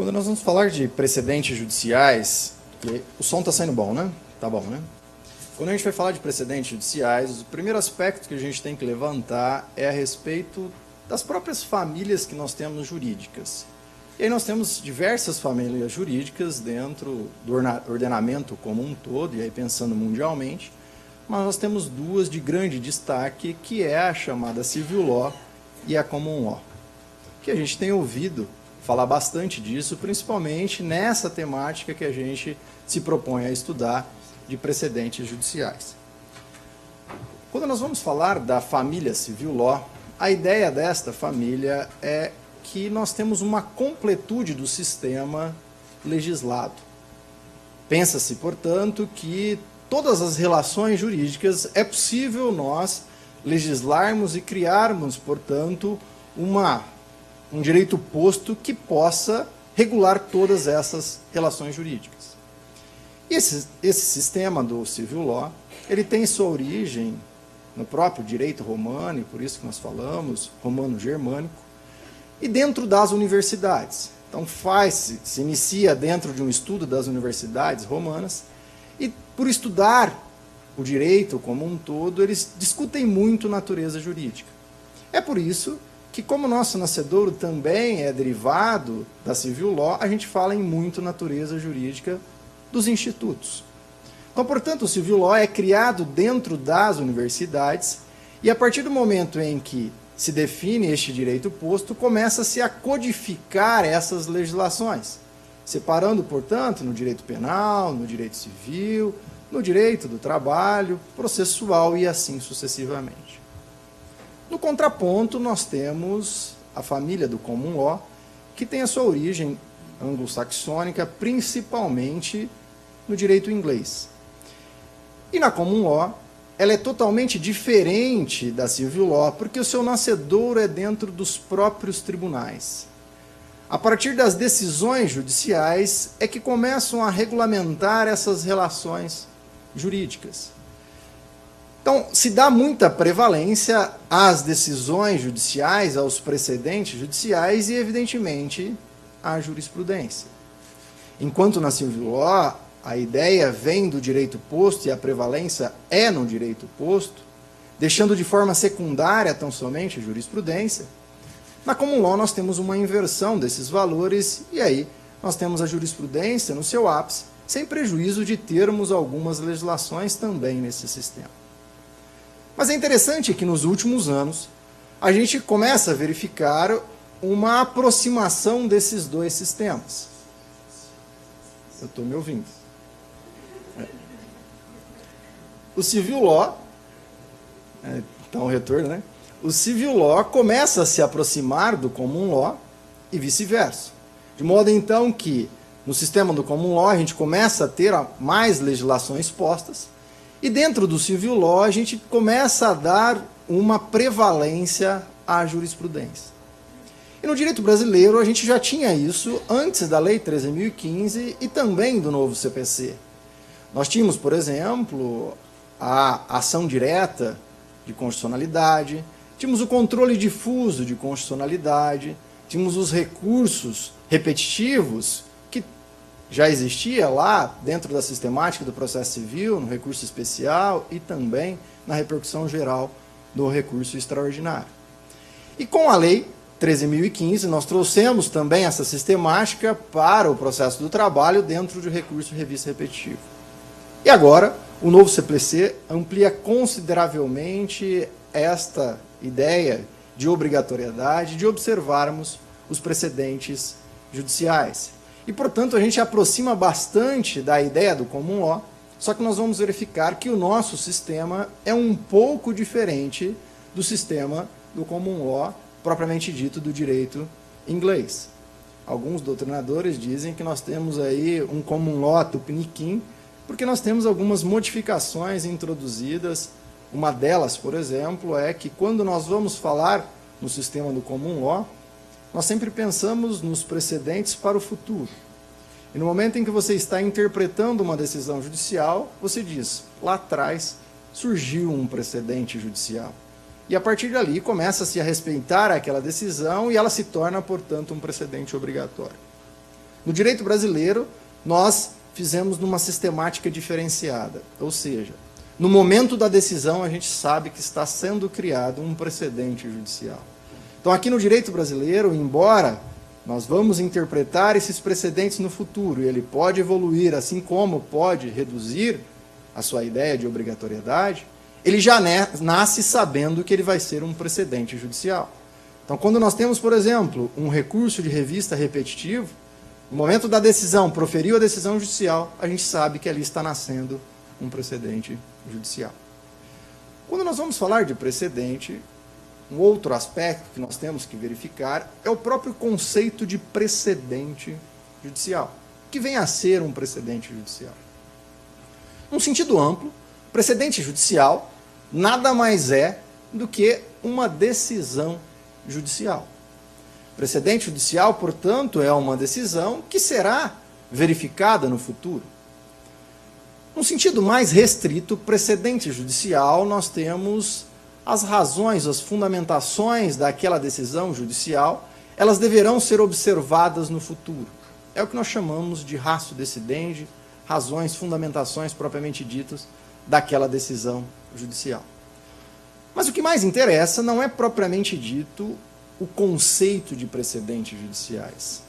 Quando nós vamos falar de precedentes judiciais, o som está saindo bom, né? Tá bom, né? Quando a gente vai falar de precedentes judiciais, o primeiro aspecto que a gente tem que levantar é a respeito das próprias famílias que nós temos jurídicas. E aí nós temos diversas famílias jurídicas dentro do ordenamento como um todo, e aí pensando mundialmente, mas nós temos duas de grande destaque, que é a chamada Civil Law e a Common Law, que a gente tem ouvido falar bastante disso, principalmente nessa temática que a gente se propõe a estudar de precedentes judiciais. Quando nós vamos falar da família Civil Law, a ideia desta família é que nós temos uma completude do sistema legislado. Pensa-se, portanto, que todas as relações jurídicas é possível nós legislarmos e criarmos, portanto, um direito posto que possa regular todas essas relações jurídicas. E esse sistema do Civil Law, ele tem sua origem no próprio direito romano, e por isso que nós falamos, romano-germânico, e dentro das universidades. Então se inicia dentro de um estudo das universidades romanas, e por estudar o direito como um todo, eles discutem muito natureza jurídica. É por isso que, como nosso nascedouro também é derivado da Civil Law, a gente fala em muito natureza jurídica dos institutos. Então, portanto, o Civil Law é criado dentro das universidades e, a partir do momento em que se define este direito posto, começa-se a codificar essas legislações, separando, portanto, no direito penal, no direito civil, no direito do trabalho, processual e assim sucessivamente. No contraponto, nós temos a família do Common Law, que tem a sua origem anglo-saxônica, principalmente no direito inglês. E na Common Law, ela é totalmente diferente da Civil Law, porque o seu nascedouro é dentro dos próprios tribunais. A partir das decisões judiciais é que começam a regulamentar essas relações jurídicas. Então, se dá muita prevalência às decisões judiciais, aos precedentes judiciais e, evidentemente, à jurisprudência. Enquanto na Civil Law, a ideia vem do direito posto e a prevalência é no direito posto, deixando de forma secundária tão somente a jurisprudência, na Common Law nós temos uma inversão desses valores e aí nós temos a jurisprudência no seu ápice, sem prejuízo de termos algumas legislações também nesse sistema. Mas é interessante que nos últimos anos a gente começa a verificar uma aproximação desses dois sistemas. Eu estou me ouvindo. O Civil Law, então o retorno, né? O Civil Law começa a se aproximar do Common Law e vice-versa. De modo então que no sistema do Common Law a gente começa a ter mais legislações postas, e dentro do Civil Law, a gente começa a dar uma prevalência à jurisprudência. E no direito brasileiro, a gente já tinha isso antes da Lei 13.015 e também do novo CPC. Nós tínhamos, por exemplo, a ação direta de constitucionalidade, tínhamos o controle difuso de constitucionalidade, tínhamos os recursos repetitivos, já existia lá dentro da sistemática do processo civil, no recurso especial e também na repercussão geral do recurso extraordinário. E com a Lei 13.015, nós trouxemos também essa sistemática para o processo do trabalho dentro do recurso revista repetitivo. E agora, o novo CPC amplia consideravelmente esta ideia de obrigatoriedade de observarmos os precedentes judiciais. E, portanto, a gente aproxima bastante da ideia do Common Law, só que nós vamos verificar que o nosso sistema é um pouco diferente do sistema do Common Law, propriamente dito, do direito inglês. Alguns doutrinadores dizem que nós temos aí um Common Law tupiniquim, porque nós temos algumas modificações introduzidas. Uma delas, por exemplo, é que quando nós vamos falar no sistema do Common Law, nós sempre pensamos nos precedentes para o futuro. E no momento em que você está interpretando uma decisão judicial, você diz, lá atrás surgiu um precedente judicial. E a partir dali começa-se a respeitar aquela decisão e ela se torna, portanto, um precedente obrigatório. No direito brasileiro, nós fizemos numa sistemática diferenciada, ou seja, no momento da decisão a gente sabe que está sendo criado um precedente judicial. Então aqui no direito brasileiro, embora nós vamos interpretar esses precedentes no futuro, e ele pode evoluir, assim como pode reduzir a sua ideia de obrigatoriedade, ele já nasce sabendo que ele vai ser um precedente judicial. Então, quando nós temos, por exemplo, um recurso de revista repetitivo, no momento da decisão, proferiu a decisão judicial, a gente sabe que ali está nascendo um precedente judicial. Quando nós vamos falar de precedente, um outro aspecto que nós temos que verificar é o próprio conceito de precedente judicial, que vem a ser um precedente judicial. Num sentido amplo, precedente judicial nada mais é do que uma decisão judicial. Precedente judicial, portanto, é uma decisão que será verificada no futuro. Num sentido mais restrito, precedente judicial, nós temos as razões, as fundamentações daquela decisão judicial, elas deverão ser observadas no futuro. É o que nós chamamos de ratio decidendi, razões, fundamentações propriamente ditas daquela decisão judicial. Mas o que mais interessa não é propriamente dito o conceito de precedentes judiciais,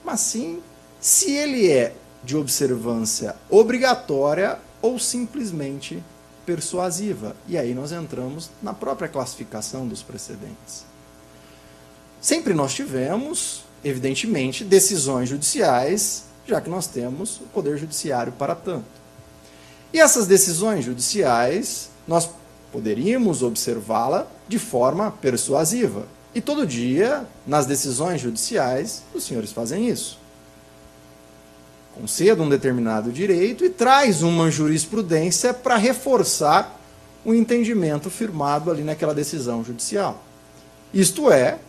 mas sim se ele é de observância obrigatória ou simplesmente persuasiva. E aí nós entramos na própria classificação dos precedentes. Sempre nós tivemos, evidentemente, decisões judiciais, já que nós temos o Poder Judiciário para tanto. E essas decisões judiciais, nós poderíamos observá-la de forma persuasiva. E todo dia, nas decisões judiciais, os senhores fazem isso. Conceda um determinado direito e traz uma jurisprudência para reforçar o entendimento firmado ali naquela decisão judicial. Isto é,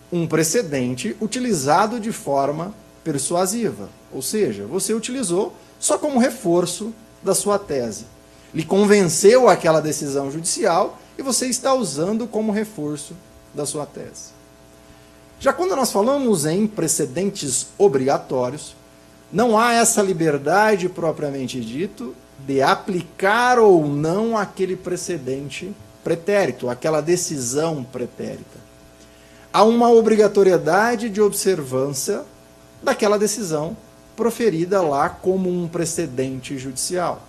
um precedente utilizado de forma persuasiva. Ou seja, você utilizou só como reforço da sua tese. Lhe convenceu aquela decisão judicial e você está usando como reforço da sua tese. Já quando nós falamos em precedentes obrigatórios, não há essa liberdade propriamente dito de aplicar ou não aquele precedente pretérito, aquela decisão pretérita. Há uma obrigatoriedade de observância daquela decisão proferida lá como um precedente judicial.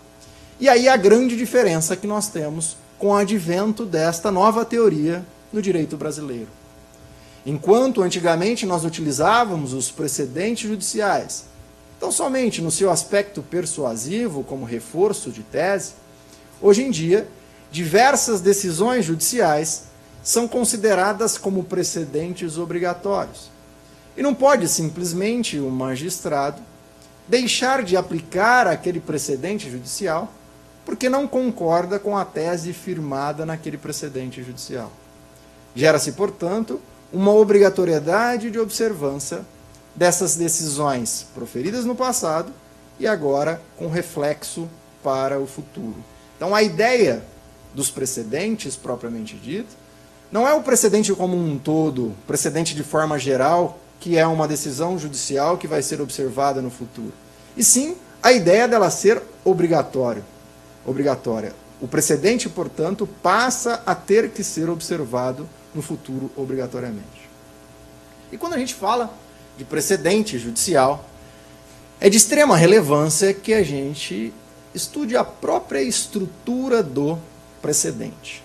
E aí a grande diferença que nós temos com o advento desta nova teoria no direito brasileiro. Enquanto antigamente nós utilizávamos os precedentes judiciais, então somente no seu aspecto persuasivo, como reforço de tese, hoje em dia, diversas decisões judiciais são consideradas como precedentes obrigatórios. E não pode simplesmente o magistrado deixar de aplicar aquele precedente judicial porque não concorda com a tese firmada naquele precedente judicial. Gera-se, portanto, uma obrigatoriedade de observância dessas decisões proferidas no passado e agora com reflexo para o futuro. Então, a ideia dos precedentes, propriamente dito, não é o precedente como um todo, precedente de forma geral, que é uma decisão judicial que vai ser observada no futuro. E sim, a ideia dela ser obrigatória. O precedente, portanto, passa a ter que ser observado no futuro obrigatoriamente. E quando a gente fala de precedente judicial, é de extrema relevância que a gente estude a própria estrutura do precedente.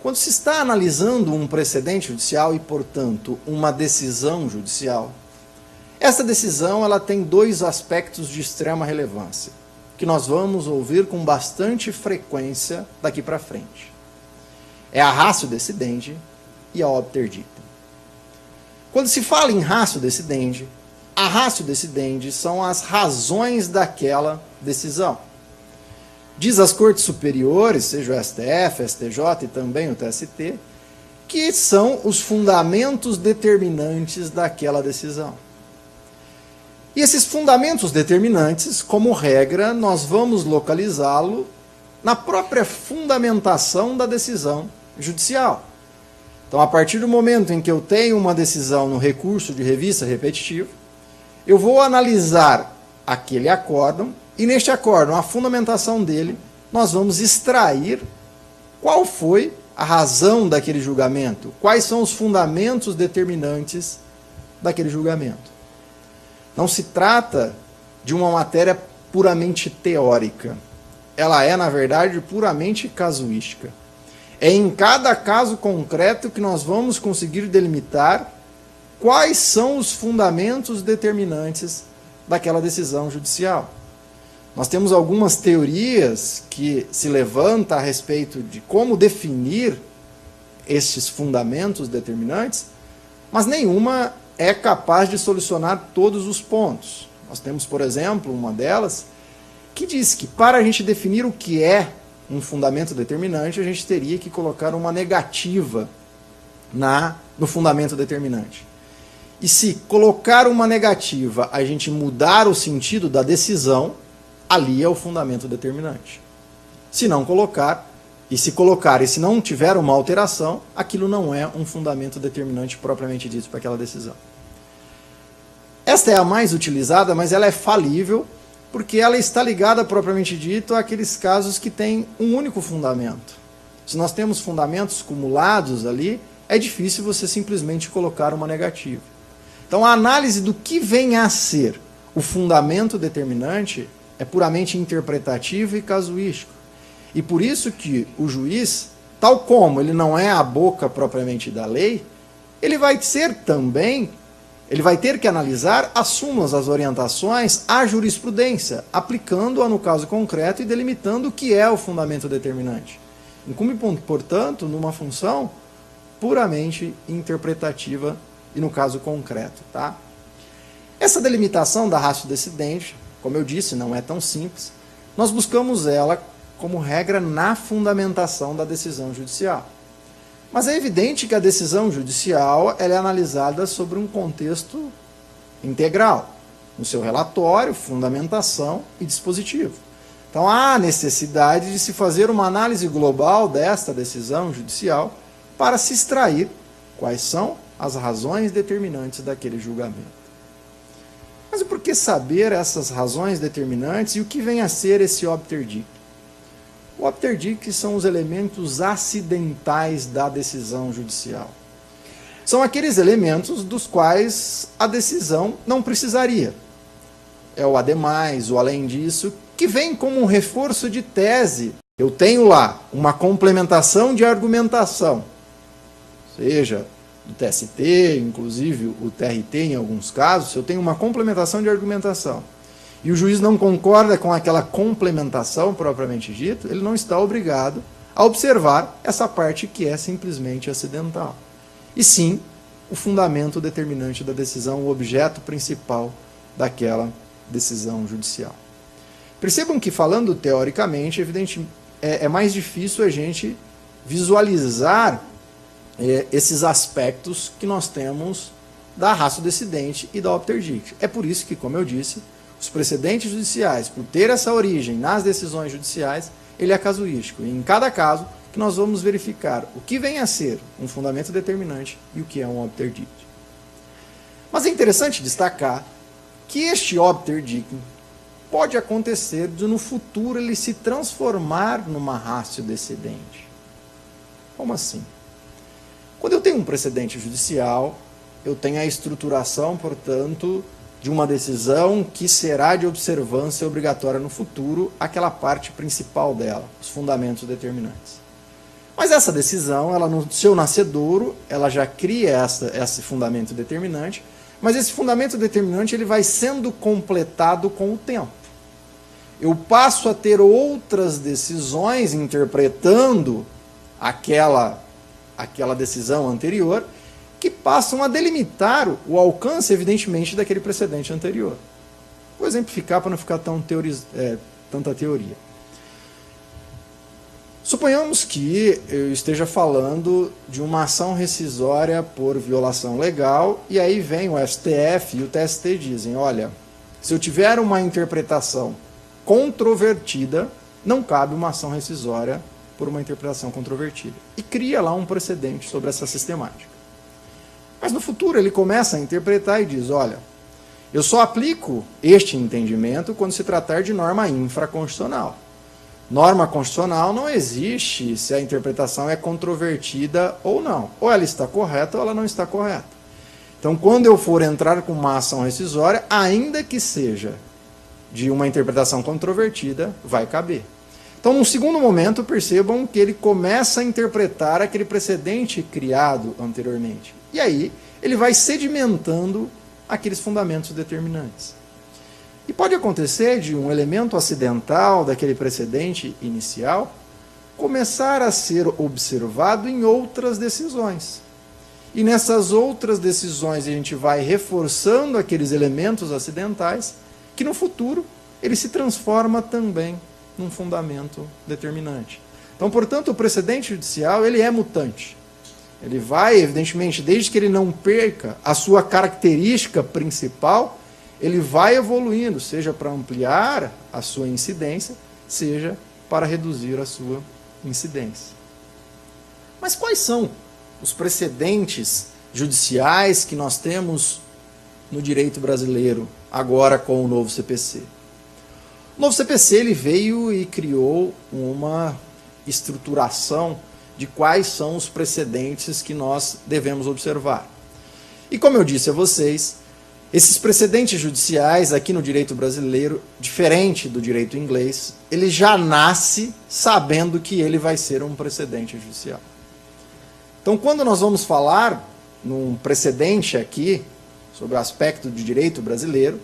Quando se está analisando um precedente judicial e, portanto, uma decisão judicial, essa decisão ela tem dois aspectos de extrema relevância, que nós vamos ouvir com bastante frequência daqui para frente. É a ratio decidendi e a obter dictum. Quando se fala em ratio decidendi, a ratio decidendi são as razões daquela decisão. Diz as cortes superiores, seja o STF, STJ e também o TST, que são os fundamentos determinantes daquela decisão. E esses fundamentos determinantes, como regra, nós vamos localizá-lo na própria fundamentação da decisão judicial. Então, a partir do momento em que eu tenho uma decisão no recurso de revista repetitivo, Eu vou analisar aquele acórdão e neste acórdão, a fundamentação dele, nós vamos extrair qual foi a razão daquele julgamento, quais são os fundamentos determinantes daquele julgamento. Não se trata de uma matéria puramente teórica. Ela é, na verdade, puramente casuística. É em cada caso concreto que nós vamos conseguir delimitar quais são os fundamentos determinantes daquela decisão judicial. Nós temos algumas teorias que se levantam a respeito de como definir estes fundamentos determinantes, mas nenhuma é capaz de solucionar todos os pontos. Nós temos, por exemplo, uma delas que diz que para a gente definir o que é um fundamento determinante, a gente teria que colocar uma negativa no fundamento determinante. E se colocar uma negativa, a gente mudar o sentido da decisão, ali é o fundamento determinante. Se não colocar, e se colocar e se não tiver uma alteração, aquilo não é um fundamento determinante propriamente dito para aquela decisão. Esta é a mais utilizada, mas ela é falível, porque ela está ligada, propriamente dito, àqueles casos que têm um único fundamento. Se nós temos fundamentos cumulados ali, é difícil você simplesmente colocar uma negativa. Então, a análise do que vem a ser o fundamento determinante é puramente interpretativo e casuístico. E por isso que o juiz, tal como ele não é a boca propriamente da lei, ele vai ter que analisar as súmulas, as orientações à jurisprudência, aplicando-a no caso concreto e delimitando o que é o fundamento determinante. Incumbe, portanto, numa função puramente interpretativa e no caso concreto. Tá? Essa delimitação da ratio decidente, como eu disse, não é tão simples. Nós buscamos ela como regra na fundamentação da decisão judicial. Mas é evidente que a decisão judicial ela é analisada sobre um contexto integral, no seu relatório, fundamentação e dispositivo. Então há necessidade de se fazer uma análise global desta decisão judicial para se extrair quais são as razões determinantes daquele julgamento. Mas e por que saber essas razões determinantes e o que vem a ser esse obter dictum? O obter dictum são os elementos acidentais da decisão judicial. São aqueles elementos dos quais a decisão não precisaria. É o ademais, o além disso, que vem como um reforço de tese. Eu tenho lá uma complementação de argumentação, seja do TST, inclusive o TRT em alguns casos, eu tenho uma complementação de argumentação. E o juiz não concorda com aquela complementação propriamente dito, ele não está obrigado a observar essa parte que é simplesmente acidental. E sim, o fundamento determinante da decisão, o objeto principal daquela decisão judicial. Percebam que, falando teoricamente, evidente, é mais difícil a gente visualizar esses aspectos que nós temos da ratio decidente e da obter dictum. É por isso que, como eu disse, os precedentes judiciais, por ter essa origem nas decisões judiciais, ele é casuístico. E em cada caso, que nós vamos verificar o que vem a ser um fundamento determinante e o que é um obter dictum. Mas é interessante destacar que este obter dictum pode acontecer de no futuro ele se transformar numa ratio decidente. Como assim? Quando eu tenho um precedente judicial, eu tenho a estruturação, portanto, de uma decisão que será de observância obrigatória no futuro, aquela parte principal dela, os fundamentos determinantes. Mas essa decisão, ela no seu nascedouro, ela já cria esse fundamento determinante, mas esse fundamento determinante ele vai sendo completado com o tempo. Eu passo a ter outras decisões interpretando aquela decisão anterior, que passam a delimitar o alcance, evidentemente, daquele precedente anterior. Vou exemplificar para não ficar tanta teoria. Suponhamos que eu esteja falando de uma ação rescisória por violação legal, e aí vem o STF e o TST e dizem, olha, se eu tiver uma interpretação controvertida, não cabe uma ação rescisória por uma interpretação controvertida. E cria lá um precedente sobre essa sistemática. Mas no futuro ele começa a interpretar e diz, olha, Eu só aplico este entendimento quando se tratar de norma infraconstitucional. Norma constitucional não existe se a interpretação é controvertida ou não. Ou ela está correta ou ela não está correta. Então, quando eu for entrar com uma ação rescisória, ainda que seja de uma interpretação controvertida, vai caber. Então, num segundo momento, percebam que ele começa a interpretar aquele precedente criado anteriormente. E aí, ele vai sedimentando aqueles fundamentos determinantes. E pode acontecer de um elemento acidental daquele precedente inicial começar a ser observado em outras decisões. E nessas outras decisões a gente vai reforçando aqueles elementos acidentais que no futuro ele se transforma também num fundamento determinante. Então, portanto, o precedente judicial ele é mutante. Ele vai, evidentemente, desde que ele não perca a sua característica principal, ele vai evoluindo, seja para ampliar a sua incidência, seja para reduzir a sua incidência. Mas quais são os precedentes judiciais que nós temos no direito brasileiro, agora com o novo CPC? O novo CPC ele veio e criou uma estruturação de quais são os precedentes que nós devemos observar. E como eu disse a vocês, esses precedentes judiciais aqui no direito brasileiro, diferente do direito inglês, ele já nasce sabendo que ele vai ser um precedente judicial. Então, quando nós vamos falar num precedente aqui, sobre o aspecto de direito brasileiro,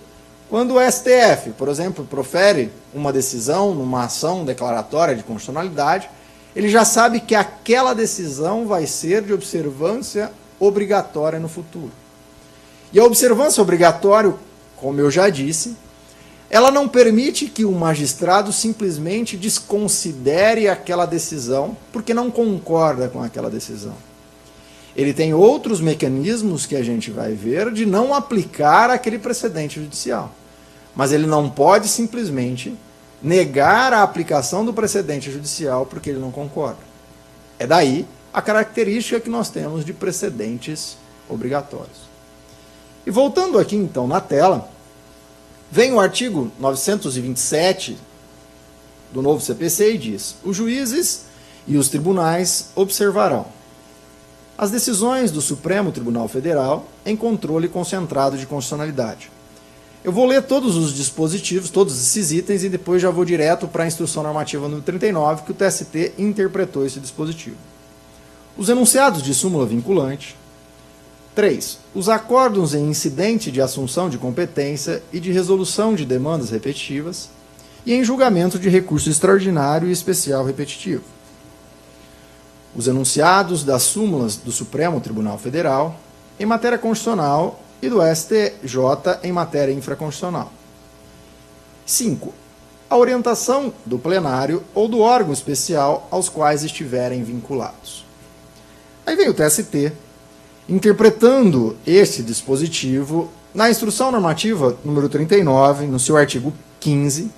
quando o STF, por exemplo, profere uma decisão numa ação declaratória de constitucionalidade, ele já sabe que aquela decisão vai ser de observância obrigatória no futuro. E a observância obrigatória, como eu já disse, ela não permite que o magistrado simplesmente desconsidere aquela decisão porque não concorda com aquela decisão. Ele tem outros mecanismos que a gente vai ver de não aplicar aquele precedente judicial. Mas ele não pode simplesmente negar a aplicação do precedente judicial porque ele não concorda. É daí a característica que nós temos de precedentes obrigatórios. E voltando aqui então na tela, vem o artigo 927 do novo CPC e diz: os juízes e os tribunais observarão as decisões do Supremo Tribunal Federal em controle concentrado de constitucionalidade. Eu vou ler todos os dispositivos, todos esses itens, e depois já vou direto para a instrução normativa número 39, que o TST interpretou esse dispositivo. Os enunciados de súmula vinculante. 3. Os acórdãos em incidente de assunção de competência e de resolução de demandas repetitivas e em julgamento de recurso extraordinário e especial repetitivo. Os enunciados das súmulas do Supremo Tribunal Federal em matéria constitucional e do STJ em matéria infraconstitucional. 5. A orientação do plenário ou do órgão especial aos quais estiverem vinculados. Aí vem o TST, interpretando este dispositivo na instrução normativa número 39, no seu artigo 15,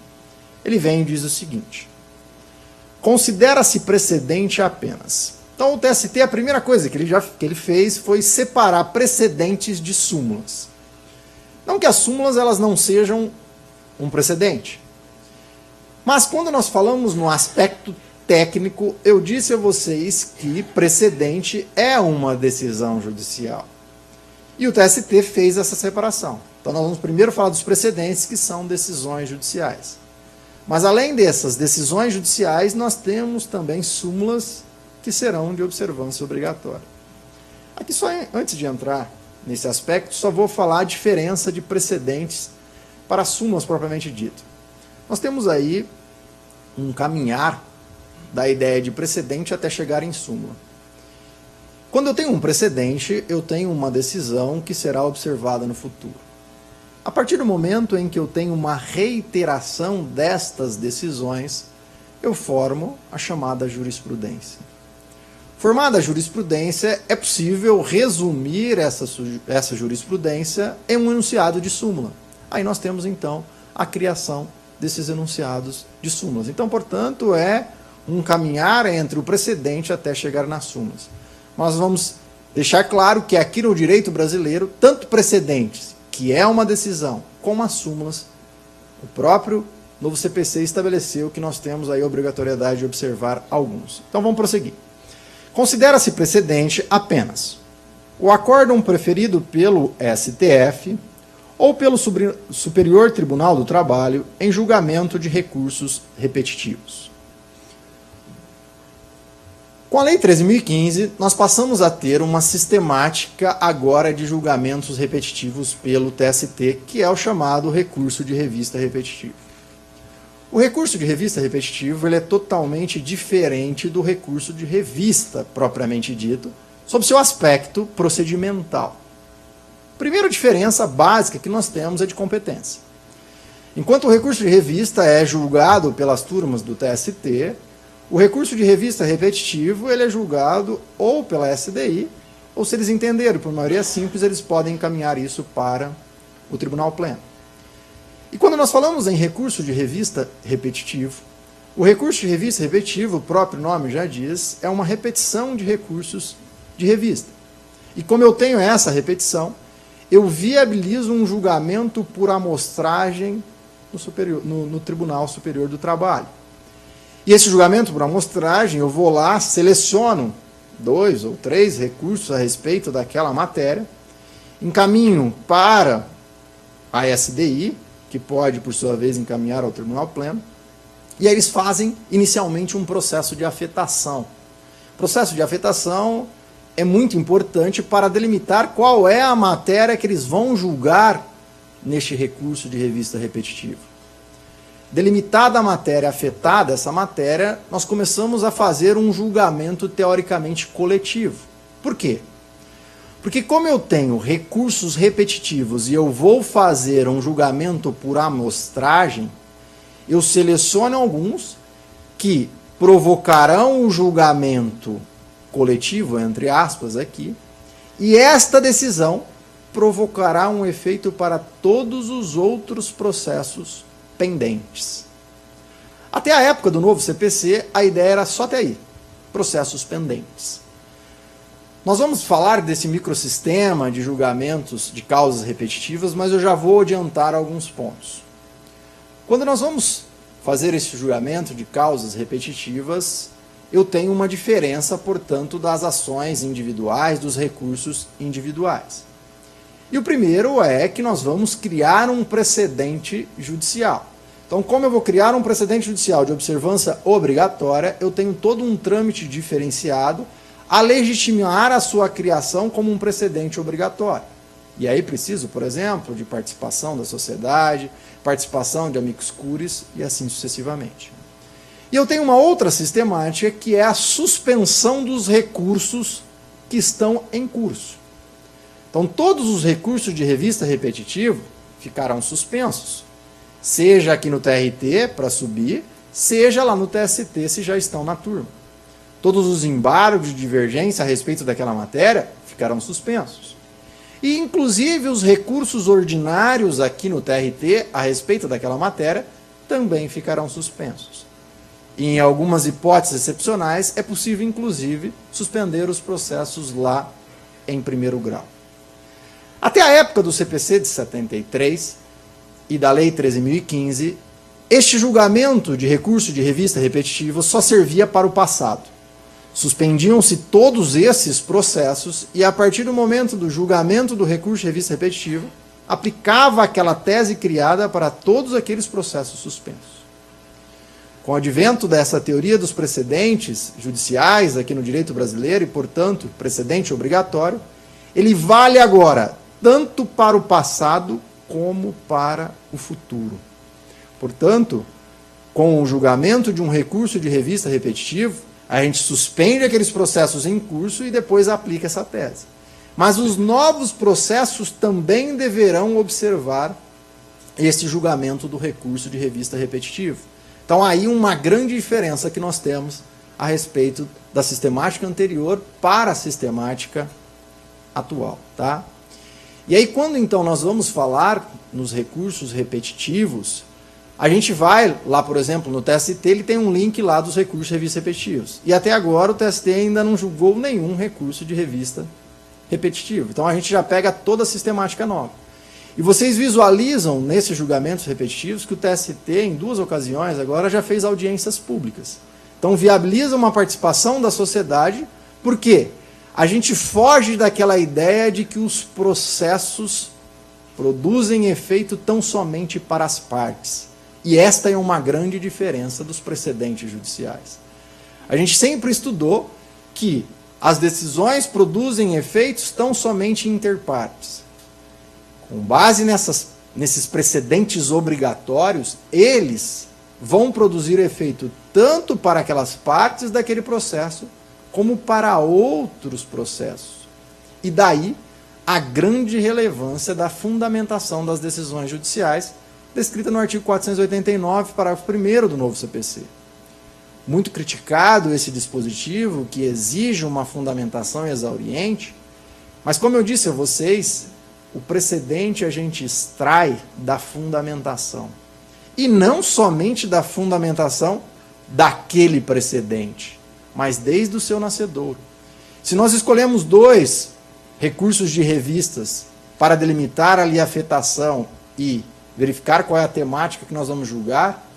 ele vem e diz o seguinte: considera-se precedente apenas. Então o TST, a primeira coisa que ele fez foi separar precedentes de súmulas. Não que as súmulas elas não sejam um precedente. Mas quando nós falamos no aspecto técnico, eu disse a vocês que precedente é uma decisão judicial. E o TST fez essa separação. Então nós vamos primeiro falar dos precedentes, que são decisões judiciais. Mas além dessas decisões judiciais, nós temos também súmulas que serão de observância obrigatória. Aqui só antes de entrar nesse aspecto, só vou falar a diferença de precedentes para súmulas propriamente dito. Nós temos aí um caminhar da ideia de precedente até chegar em súmula. Quando eu tenho um precedente, eu tenho uma decisão que será observada no futuro. A partir do momento em que eu tenho uma reiteração destas decisões, eu formo a chamada jurisprudência. Formada a jurisprudência, é possível resumir essa jurisprudência em um enunciado de súmula. Aí nós temos, então, a criação desses enunciados de súmulas. Então, portanto, é um caminhar entre o precedente até chegar nas súmulas. Nós vamos deixar claro que aqui no direito brasileiro, tanto precedentes que é uma decisão com as súmulas, o próprio novo CPC estabeleceu que nós temos aí a obrigatoriedade de observar alguns. Então vamos prosseguir. Considera-se precedente apenas o acórdão preferido pelo STF ou pelo Superior Tribunal do Trabalho em julgamento de recursos repetitivos. Com a Lei 13.015, nós passamos a ter uma sistemática agora de julgamentos repetitivos pelo TST, que é o chamado recurso de revista repetitivo. O recurso de revista repetitivo ele é totalmente diferente do recurso de revista propriamente dito, sob seu aspecto procedimental. A primeira diferença básica que nós temos é de competência. Enquanto o recurso de revista é julgado pelas turmas do TST, o recurso de revista repetitivo ele é julgado ou pela SDI, ou se eles entenderem por maioria simples, eles podem encaminhar isso para o Tribunal Pleno. E quando nós falamos em recurso de revista repetitivo, o recurso de revista repetitivo, o próprio nome já diz, é uma repetição de recursos de revista. E como eu tenho essa repetição, eu viabilizo um julgamento por amostragem no Tribunal Superior do Trabalho. E esse julgamento por amostragem, eu vou lá, seleciono 2 ou 3 recursos a respeito daquela matéria, encaminho para a SDI, que pode, por sua vez, encaminhar ao Tribunal Pleno, e aí eles fazem, inicialmente, um processo de afetação. O processo de afetação é muito importante para delimitar qual é a matéria que eles vão julgar neste recurso de revista repetitiva. Delimitada a matéria afetada, essa matéria, nós começamos a fazer um julgamento teoricamente coletivo. Por quê? Porque como eu tenho recursos repetitivos e eu vou fazer um julgamento por amostragem, eu seleciono alguns que provocarão o julgamento coletivo, entre aspas aqui, e esta decisão provocará um efeito para todos os outros processos pendentes. Até a época do novo CPC, a ideia era só até aí, processos pendentes. Nós vamos falar desse microsistema de julgamentos de causas repetitivas, mas eu já vou adiantar alguns pontos. Quando nós vamos fazer esse julgamento de causas repetitivas, eu tenho uma diferença, portanto, das ações individuais, dos recursos individuais. E o primeiro é que nós vamos criar um precedente judicial. Então, como eu vou criar um precedente judicial de observância obrigatória, eu tenho todo um trâmite diferenciado a legitimar a sua criação como um precedente obrigatório. E aí preciso, por exemplo, de participação da sociedade, participação de amicus curiae e assim sucessivamente. E eu tenho uma outra sistemática que é a suspensão dos recursos que estão em curso. Então, todos os recursos de revista repetitivo ficarão suspensos, seja aqui no TRT para subir, seja lá no TST se já estão na turma. Todos os embargos de divergência a respeito daquela matéria ficarão suspensos. E, inclusive, os recursos ordinários aqui no TRT a respeito daquela matéria também ficarão suspensos. E, em algumas hipóteses excepcionais, é possível, inclusive, suspender os processos lá em primeiro grau. Até a época do CPC de 73 e da Lei 13.015, este julgamento de recurso de revista repetitiva só servia para o passado. Suspendiam-se todos esses processos e, a partir do momento do julgamento do recurso de revista repetitiva, aplicava aquela tese criada para todos aqueles processos suspensos. Com o advento dessa teoria dos precedentes judiciais aqui no direito brasileiro e, portanto, precedente obrigatório, ele vale agora tanto para o passado como para o futuro. Portanto, com o julgamento de um recurso de revista repetitivo, a gente suspende aqueles processos em curso e depois aplica essa tese. Mas os novos processos também deverão observar esse julgamento do recurso de revista repetitivo. Então, aí uma grande diferença que nós temos a respeito da sistemática anterior para a sistemática atual, tá? E aí, quando então nós vamos falar nos recursos repetitivos, a gente vai lá, por exemplo, no TST, ele tem um link lá dos recursos de revista repetitivos. E até agora o TST ainda não julgou nenhum recurso de revista repetitivo. Então a gente já pega toda a sistemática nova. E vocês visualizam nesses julgamentos repetitivos que o TST, em 2 ocasiões, agora já fez audiências públicas. Então viabiliza uma participação da sociedade, por quê? A gente foge daquela ideia de que os processos produzem efeito tão somente para as partes. E esta é uma grande diferença dos precedentes judiciais. A gente sempre estudou que as decisões produzem efeitos tão somente interpartes. Com base nesses precedentes obrigatórios, eles vão produzir efeito tanto para aquelas partes daquele processo, como para outros processos. E daí a grande relevância da fundamentação das decisões judiciais, descrita no artigo 489, parágrafo 1º do novo CPC. Muito criticado esse dispositivo, que exige uma fundamentação exauriente, mas como eu disse a vocês, o precedente a gente extrai da fundamentação. E não somente da fundamentação daquele precedente, mas desde o seu nascedouro. Se nós escolhemos 2 recursos de revistas para delimitar ali a afetação e verificar qual é a temática que nós vamos julgar,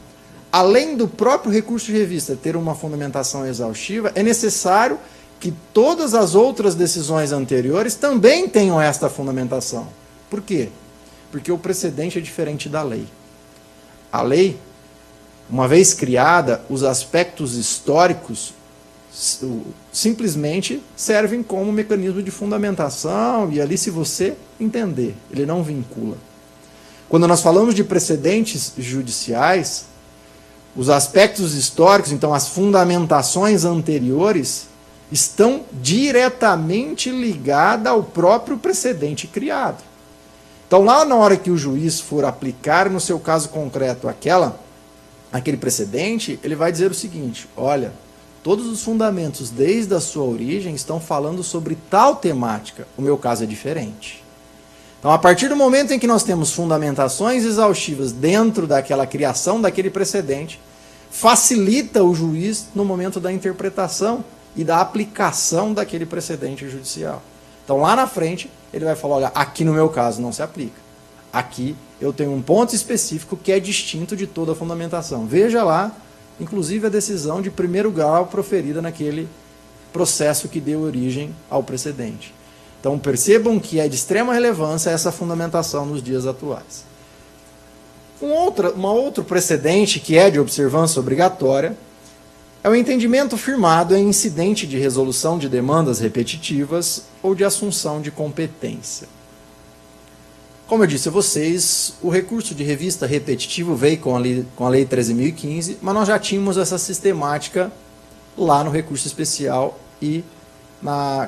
além do próprio recurso de revista ter uma fundamentação exaustiva, é necessário que todas as outras decisões anteriores também tenham esta fundamentação. Por quê? Porque o precedente é diferente da lei. A lei, uma vez criada, os aspectos históricos simplesmente servem como mecanismo de fundamentação, e ali, se você entender, ele não vincula. Quando nós falamos de precedentes judiciais, os aspectos históricos, então as fundamentações anteriores, estão diretamente ligadas ao próprio precedente criado. Então, lá na hora que o juiz for aplicar no seu caso concreto aquele precedente, ele vai dizer o seguinte: olha, todos os fundamentos desde a sua origem estão falando sobre tal temática, o meu caso é diferente. Então, a partir do momento em que nós temos fundamentações exaustivas dentro daquela criação daquele precedente, facilita o juiz no momento da interpretação e da aplicação daquele precedente judicial. Então, lá na frente, ele vai falar: olha, aqui no meu caso não se aplica. Aqui eu tenho um ponto específico que é distinto de toda a fundamentação. Veja lá, inclusive, a decisão de primeiro grau proferida naquele processo que deu origem ao precedente. Então, percebam que é de extrema relevância essa fundamentação nos dias atuais. Um outro precedente que é de observância obrigatória é o entendimento firmado em incidente de resolução de demandas repetitivas ou de assunção de competência. Como eu disse a vocês, o recurso de revista repetitivo veio com a Lei 13.015, mas nós já tínhamos essa sistemática lá no recurso especial e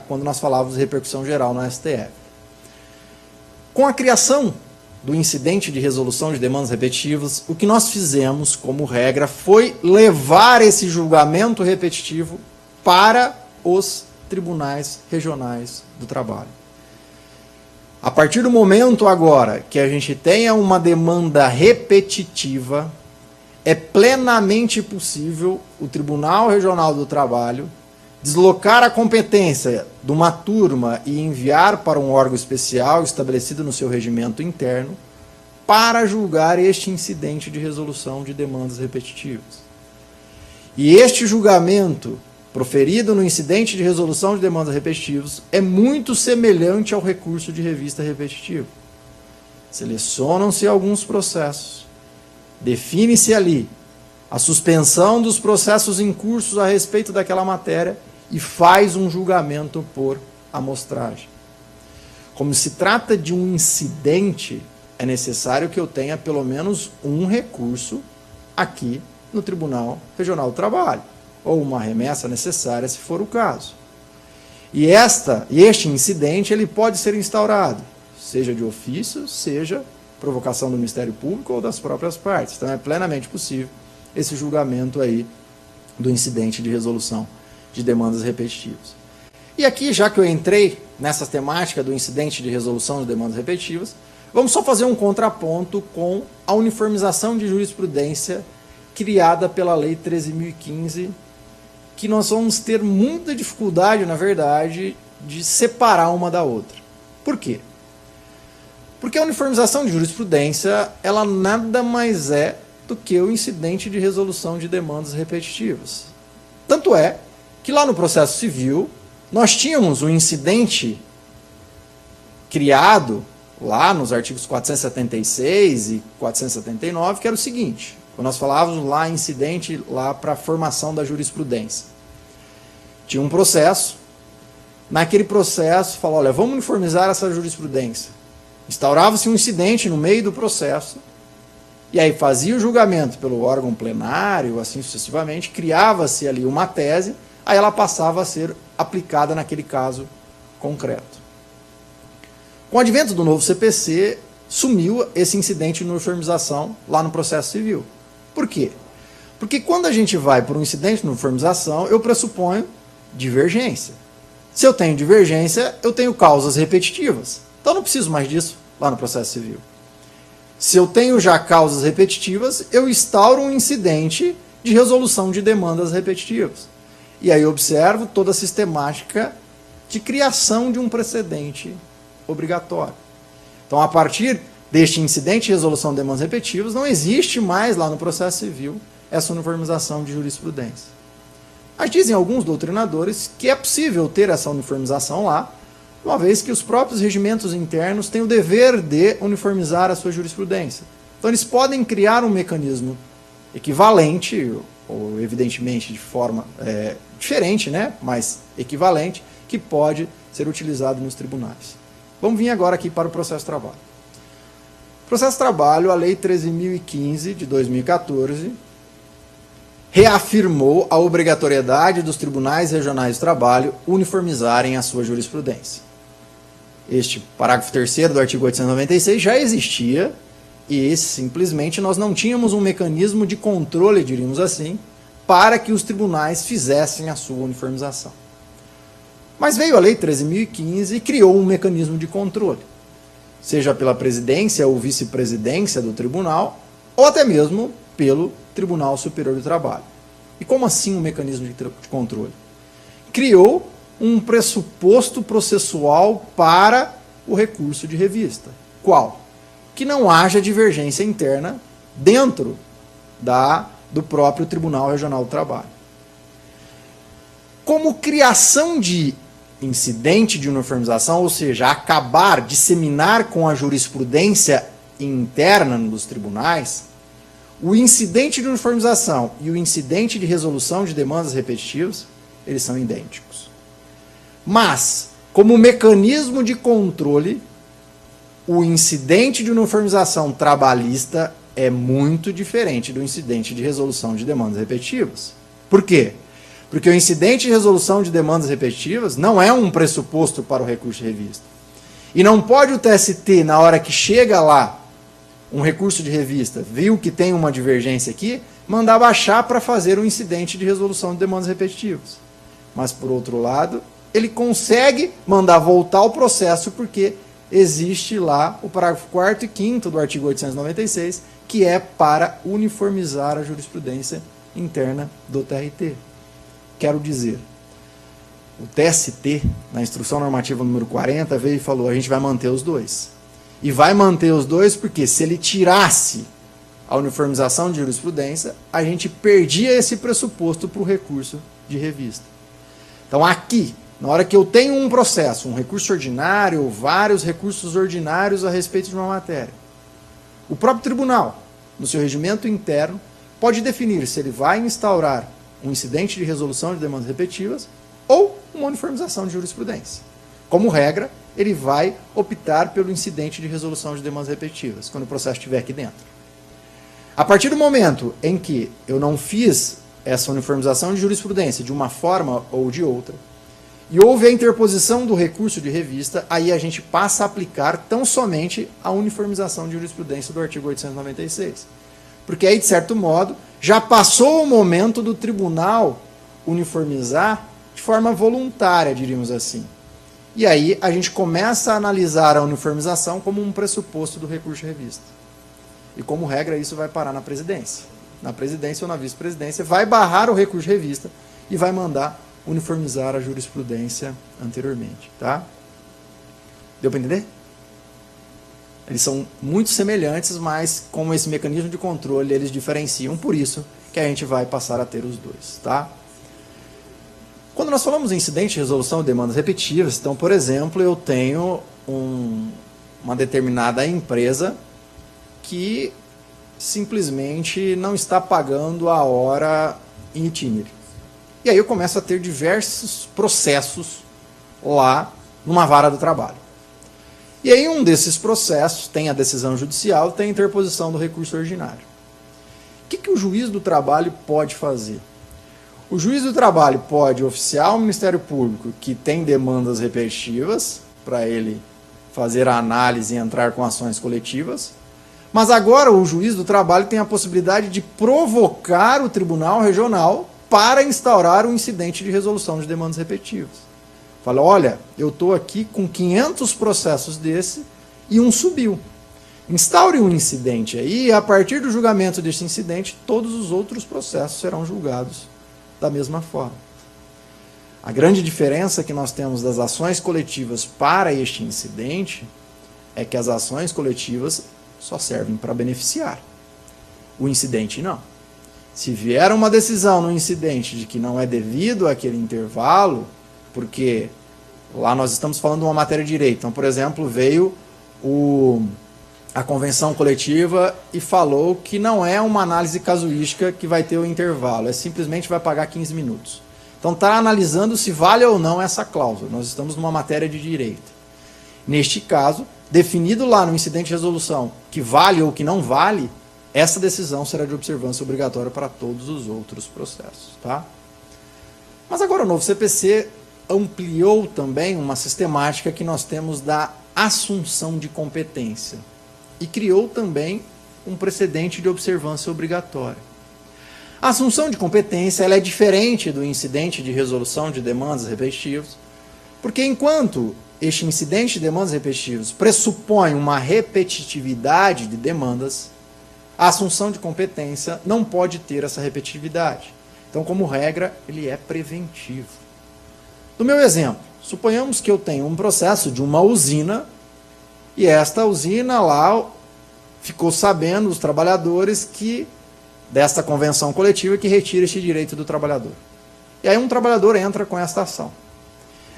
quando nós falávamos de repercussão geral no STF. Com a criação do incidente de resolução de demandas repetitivas, o que nós fizemos como regra foi levar esse julgamento repetitivo para os tribunais regionais do trabalho. A partir do momento agora que a gente tenha uma demanda repetitiva, é plenamente possível o Tribunal Regional do Trabalho deslocar a competência de uma turma e enviar para um órgão especial estabelecido no seu regimento interno para julgar este incidente de resolução de demandas repetitivas. E este julgamento proferido no incidente de resolução de demandas repetitivas é muito semelhante ao recurso de revista repetitivo. Selecionam-se alguns processos, define-se ali a suspensão dos processos em curso a respeito daquela matéria e faz um julgamento por amostragem. Como se trata de um incidente, é necessário que eu tenha pelo menos um recurso aqui no Tribunal Regional do Trabalho, ou uma remessa necessária, se for o caso. E este incidente ele pode ser instaurado, seja de ofício, seja provocação do Ministério Público ou das próprias partes. Então é plenamente possível esse julgamento aí do incidente de resolução de demandas repetitivas. E aqui, já que eu entrei nessa temática do incidente de resolução de demandas repetitivas, vamos só fazer um contraponto com a uniformização de jurisprudência criada pela Lei 13.015, que nós vamos ter muita dificuldade, na verdade, de separar uma da outra. Por quê? Porque a uniformização de jurisprudência, ela nada mais é do que o incidente de resolução de demandas repetitivas. Tanto é que lá no processo civil, nós tínhamos um incidente criado lá nos artigos 476 e 479, que era o seguinte, quando nós falávamos lá incidente lá para a formação da jurisprudência. Tinha um processo, naquele processo falou, olha, vamos uniformizar essa jurisprudência. Instaurava-se um incidente no meio do processo, e aí fazia o julgamento pelo órgão plenário, assim sucessivamente, criava-se ali uma tese, aí ela passava a ser aplicada naquele caso concreto. Com o advento do novo CPC, sumiu esse incidente de uniformização lá no processo civil. Por quê? Porque quando a gente vai para um incidente de uniformização, eu pressuponho divergência. Se eu tenho divergência, eu tenho causas repetitivas. Então eu não preciso mais disso lá no processo civil. Se eu tenho já causas repetitivas, eu instauro um incidente de resolução de demandas repetitivas. E aí eu observo toda a sistemática de criação de um precedente obrigatório. Então, a partir deste incidente de resolução de demandas repetitivas, não existe mais lá no processo civil essa uniformização de jurisprudência. Mas dizem alguns doutrinadores que é possível ter essa uniformização lá, uma vez que os próprios regimentos internos têm o dever de uniformizar a sua jurisprudência. Então, eles podem criar um mecanismo equivalente, ou evidentemente de forma diferente, né? Mas equivalente, que pode ser utilizado nos tribunais. Vamos vir agora aqui para o processo de trabalho. Processo de trabalho, a Lei 13.015 de 2014, reafirmou a obrigatoriedade dos tribunais regionais de trabalho uniformizarem a sua jurisprudência. Este parágrafo 3º do artigo 896 já existia e simplesmente nós não tínhamos um mecanismo de controle, diríamos assim, para que os tribunais fizessem a sua uniformização. Mas veio a Lei 13.015 e criou um mecanismo de controle, seja pela presidência ou vice-presidência do tribunal, ou até mesmo pelo Tribunal Superior do Trabalho. E como assim um mecanismo de controle? Criou um pressuposto processual para o recurso de revista. Qual? Que não haja divergência interna dentro do próprio Tribunal Regional do Trabalho. Como criação de incidente de uniformização, ou seja, acabar, disseminar com a jurisprudência interna dos tribunais, o incidente de uniformização e o incidente de resolução de demandas repetitivas, eles são idênticos. Mas, como mecanismo de controle, o incidente de uniformização trabalhista é muito diferente do incidente de resolução de demandas repetitivas. Por quê? Porque o incidente de resolução de demandas repetitivas não é um pressuposto para o recurso de revista. E não pode o TST, na hora que chega lá, um recurso de revista, viu que tem uma divergência aqui, mandar baixar para fazer um incidente de resolução de demandas repetitivas. Mas, por outro lado, ele consegue mandar voltar o processo porque existe lá o parágrafo 4º e 5º do artigo 896, que é para uniformizar a jurisprudência interna do TRT. Quero dizer, o TST, na Instrução Normativa número 40, veio e falou, a gente vai manter os dois. E vai manter os dois porque se ele tirasse a uniformização de jurisprudência, a gente perdia esse pressuposto para o recurso de revista. Então aqui, na hora que eu tenho um processo, um recurso ordinário, ou vários recursos ordinários a respeito de uma matéria, o próprio tribunal, no seu regimento interno, pode definir se ele vai instaurar um incidente de resolução de demandas repetitivas ou uma uniformização de jurisprudência. Como regra, ele vai optar pelo incidente de resolução de demandas repetitivas, quando o processo estiver aqui dentro. A partir do momento em que eu não fiz essa uniformização de jurisprudência de uma forma ou de outra, e houve a interposição do recurso de revista, aí a gente passa a aplicar tão somente a uniformização de jurisprudência do artigo 896. Porque aí, de certo modo, já passou o momento do tribunal uniformizar de forma voluntária, diríamos assim. E aí a gente começa a analisar a uniformização como um pressuposto do recurso de revista. E como regra, isso vai parar na presidência. Na presidência ou na vice-presidência, vai barrar o recurso de revista e vai mandar uniformizar a jurisprudência anteriormente. Tá? Deu para entender? Eles são muito semelhantes, mas como esse mecanismo de controle eles diferenciam, por isso que a gente vai passar a ter os dois, tá? Quando nós falamos em incidente de resolução de demandas repetitivas, então, por exemplo, eu tenho uma determinada empresa que simplesmente não está pagando a hora em itinere. E aí eu começo a ter diversos processos lá numa vara do trabalho. E aí um desses processos tem a decisão judicial, tem a interposição do recurso ordinário. O que o juiz do trabalho pode fazer? O juiz do trabalho pode oficiar ao Ministério Público que tem demandas repetitivas, para ele fazer a análise e entrar com ações coletivas, mas agora o juiz do trabalho tem a possibilidade de provocar o Tribunal Regional para instaurar um incidente de resolução de demandas repetitivas. Fala, olha, eu estou aqui com 500 processos desse e um subiu. Instaure um incidente aí e a partir do julgamento desse incidente, todos os outros processos serão julgados da mesma forma. A grande diferença que nós temos das ações coletivas para este incidente é que as ações coletivas só servem para beneficiar. O incidente não. Se vier uma decisão no incidente de que não é devido àquele intervalo, porque lá nós estamos falando de uma matéria de direito. Então, por exemplo, veio a convenção coletiva e falou que não é uma análise casuística que vai ter o intervalo, é simplesmente vai pagar 15 minutos. Então está analisando se vale ou não essa cláusula. Nós estamos numa matéria de direito. Neste caso, definido lá no incidente de resolução que vale ou que não vale, essa decisão será de observância obrigatória para todos os outros processos. Tá? Mas agora o novo CPC ampliou também uma sistemática que nós temos da assunção de competência e criou também um precedente de observância obrigatória. A assunção de competência ela é diferente do incidente de resolução de demandas repetitivas, porque enquanto este incidente de demandas repetitivas pressupõe uma repetitividade de demandas, a assunção de competência não pode ter essa repetitividade. Então, como regra, ele é preventivo. No meu exemplo, suponhamos que eu tenho um processo de uma usina e esta usina lá ficou sabendo, os trabalhadores, que desta convenção coletiva que retira este direito do trabalhador. E aí um trabalhador entra com esta ação.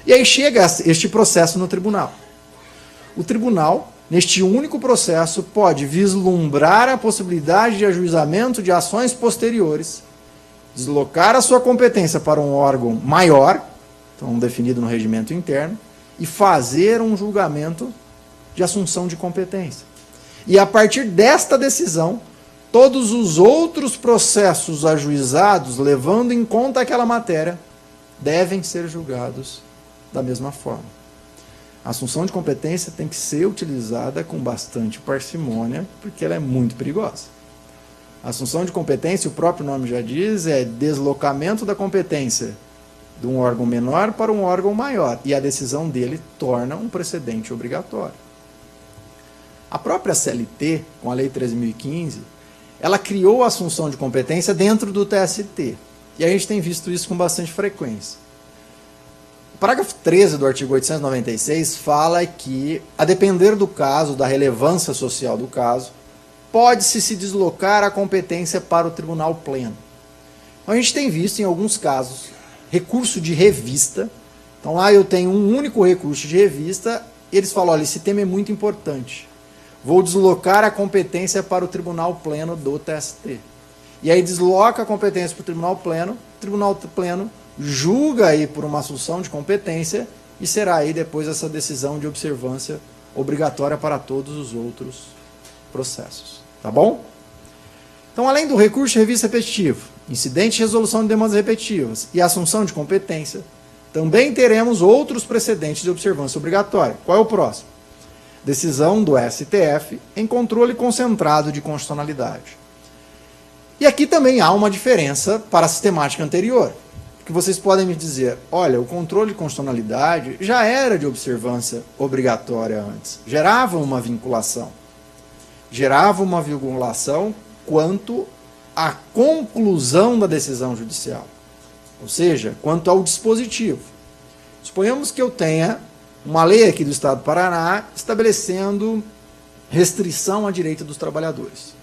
E aí chega este processo no tribunal. O tribunal, neste único processo, pode vislumbrar a possibilidade de ajuizamento de ações posteriores, deslocar a sua competência para um órgão maior, então definido no regimento interno, e fazer um julgamento de assunção de competência. E a partir desta decisão, todos os outros processos ajuizados, levando em conta aquela matéria, devem ser julgados da mesma forma. A assunção de competência tem que ser utilizada com bastante parcimônia, porque ela é muito perigosa. A assunção de competência, o próprio nome já diz, é deslocamento da competência de um órgão menor para um órgão maior, e a decisão dele torna um precedente obrigatório. A própria CLT, com a Lei 13.015, ela criou a assunção de competência dentro do TST, e a gente tem visto isso com bastante frequência. O parágrafo 13 do artigo 896 fala que, a depender do caso, da relevância social do caso, pode-se se deslocar a competência para o tribunal pleno. Então, a gente tem visto, em alguns casos, recurso de revista. Então, lá eu tenho um único recurso de revista, e eles falam, olha, esse tema é muito importante. Vou deslocar a competência para o tribunal pleno do TST. E aí desloca a competência para o tribunal pleno julga aí por uma assunção de competência e será aí depois essa decisão de observância obrigatória para todos os outros processos. Tá bom? Então, além do recurso de revista repetitivo, incidente de resolução de demandas repetitivas e assunção de competência, também teremos outros precedentes de observância obrigatória. Qual é o próximo? Decisão do STF em controle concentrado de constitucionalidade. E aqui também há uma diferença para a sistemática anterior. Que vocês podem me dizer, olha, o controle de constitucionalidade já era de observância obrigatória antes. Gerava uma vinculação. Gerava uma vinculação quanto à conclusão da decisão judicial. Ou seja, quanto ao dispositivo. Suponhamos que eu tenha uma lei aqui do Estado do Paraná estabelecendo restrição a direito dos trabalhadores.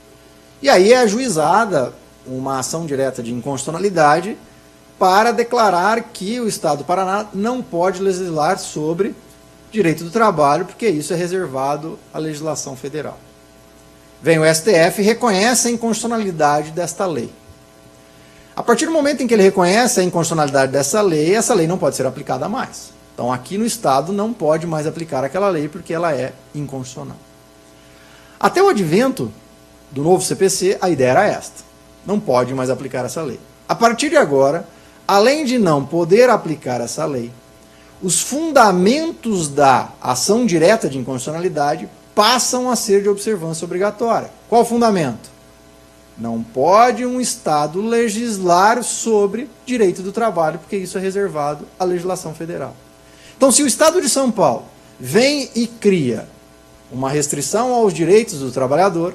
E aí é ajuizada uma ação direta de inconstitucionalidade para declarar que o Estado do Paraná não pode legislar sobre direito do trabalho, porque isso é reservado à legislação federal. Vem o STF e reconhece a inconstitucionalidade desta lei. A partir do momento em que ele reconhece a inconstitucionalidade dessa lei, essa lei não pode ser aplicada mais. Então aqui no Estado não pode mais aplicar aquela lei porque ela é inconstitucional. Até o advento do novo CPC, a ideia era esta. Não pode mais aplicar essa lei. A partir de agora, além de não poder aplicar essa lei, os fundamentos da ação direta de inconstitucionalidade passam a ser de observância obrigatória. Qual o fundamento? Não pode um Estado legislar sobre direito do trabalho, porque isso é reservado à legislação federal. Então, se o Estado de São Paulo vem e cria uma restrição aos direitos do trabalhador,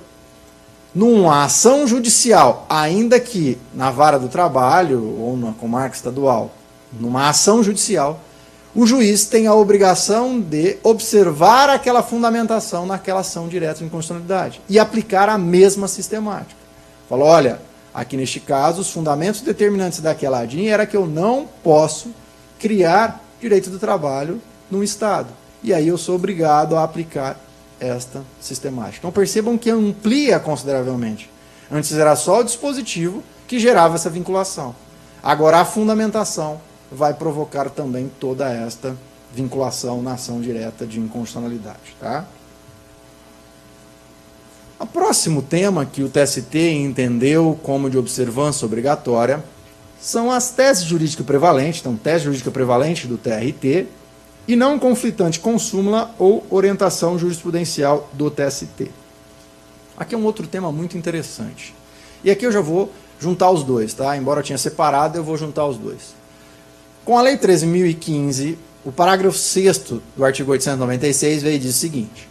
numa ação judicial, ainda que na vara do trabalho ou na comarca estadual, numa ação judicial, o juiz tem a obrigação de observar aquela fundamentação naquela ação direta de inconstitucionalidade e aplicar a mesma sistemática. Fala, olha, aqui neste caso, os fundamentos determinantes daquela DIN era que eu não posso criar direito do trabalho no Estado. E aí eu sou obrigado a aplicar esta sistemática. Então percebam que amplia consideravelmente. Antes era só o dispositivo que gerava essa vinculação. Agora a fundamentação vai provocar também toda esta vinculação na ação direta de inconstitucionalidade. Tá? O próximo tema que o TST entendeu como de observância obrigatória são as teses jurídicas prevalentes, então tese jurídica prevalente do TRT, e não conflitante com súmula ou orientação jurisprudencial do TST. Aqui é um outro tema muito interessante. E aqui eu já vou juntar os dois, tá? Embora eu tinha separado, eu vou juntar os dois. Com a Lei 13.015, o parágrafo 6º do artigo 896 veio e diz o seguinte: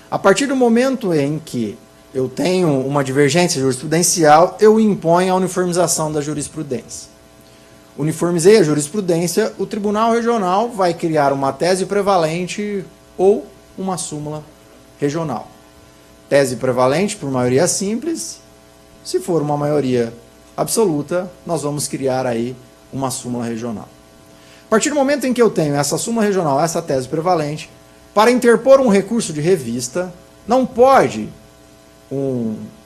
a partir do momento em que eu tenho uma divergência jurisprudencial, eu imponho a uniformização da jurisprudência. Uniformizei a jurisprudência, o Tribunal Regional vai criar uma tese prevalente ou uma súmula regional. Tese prevalente por maioria simples, se for uma maioria absoluta, nós vamos criar aí uma súmula regional. A partir do momento em que eu tenho essa súmula regional, essa tese prevalente, para interpor um recurso de revista, não pode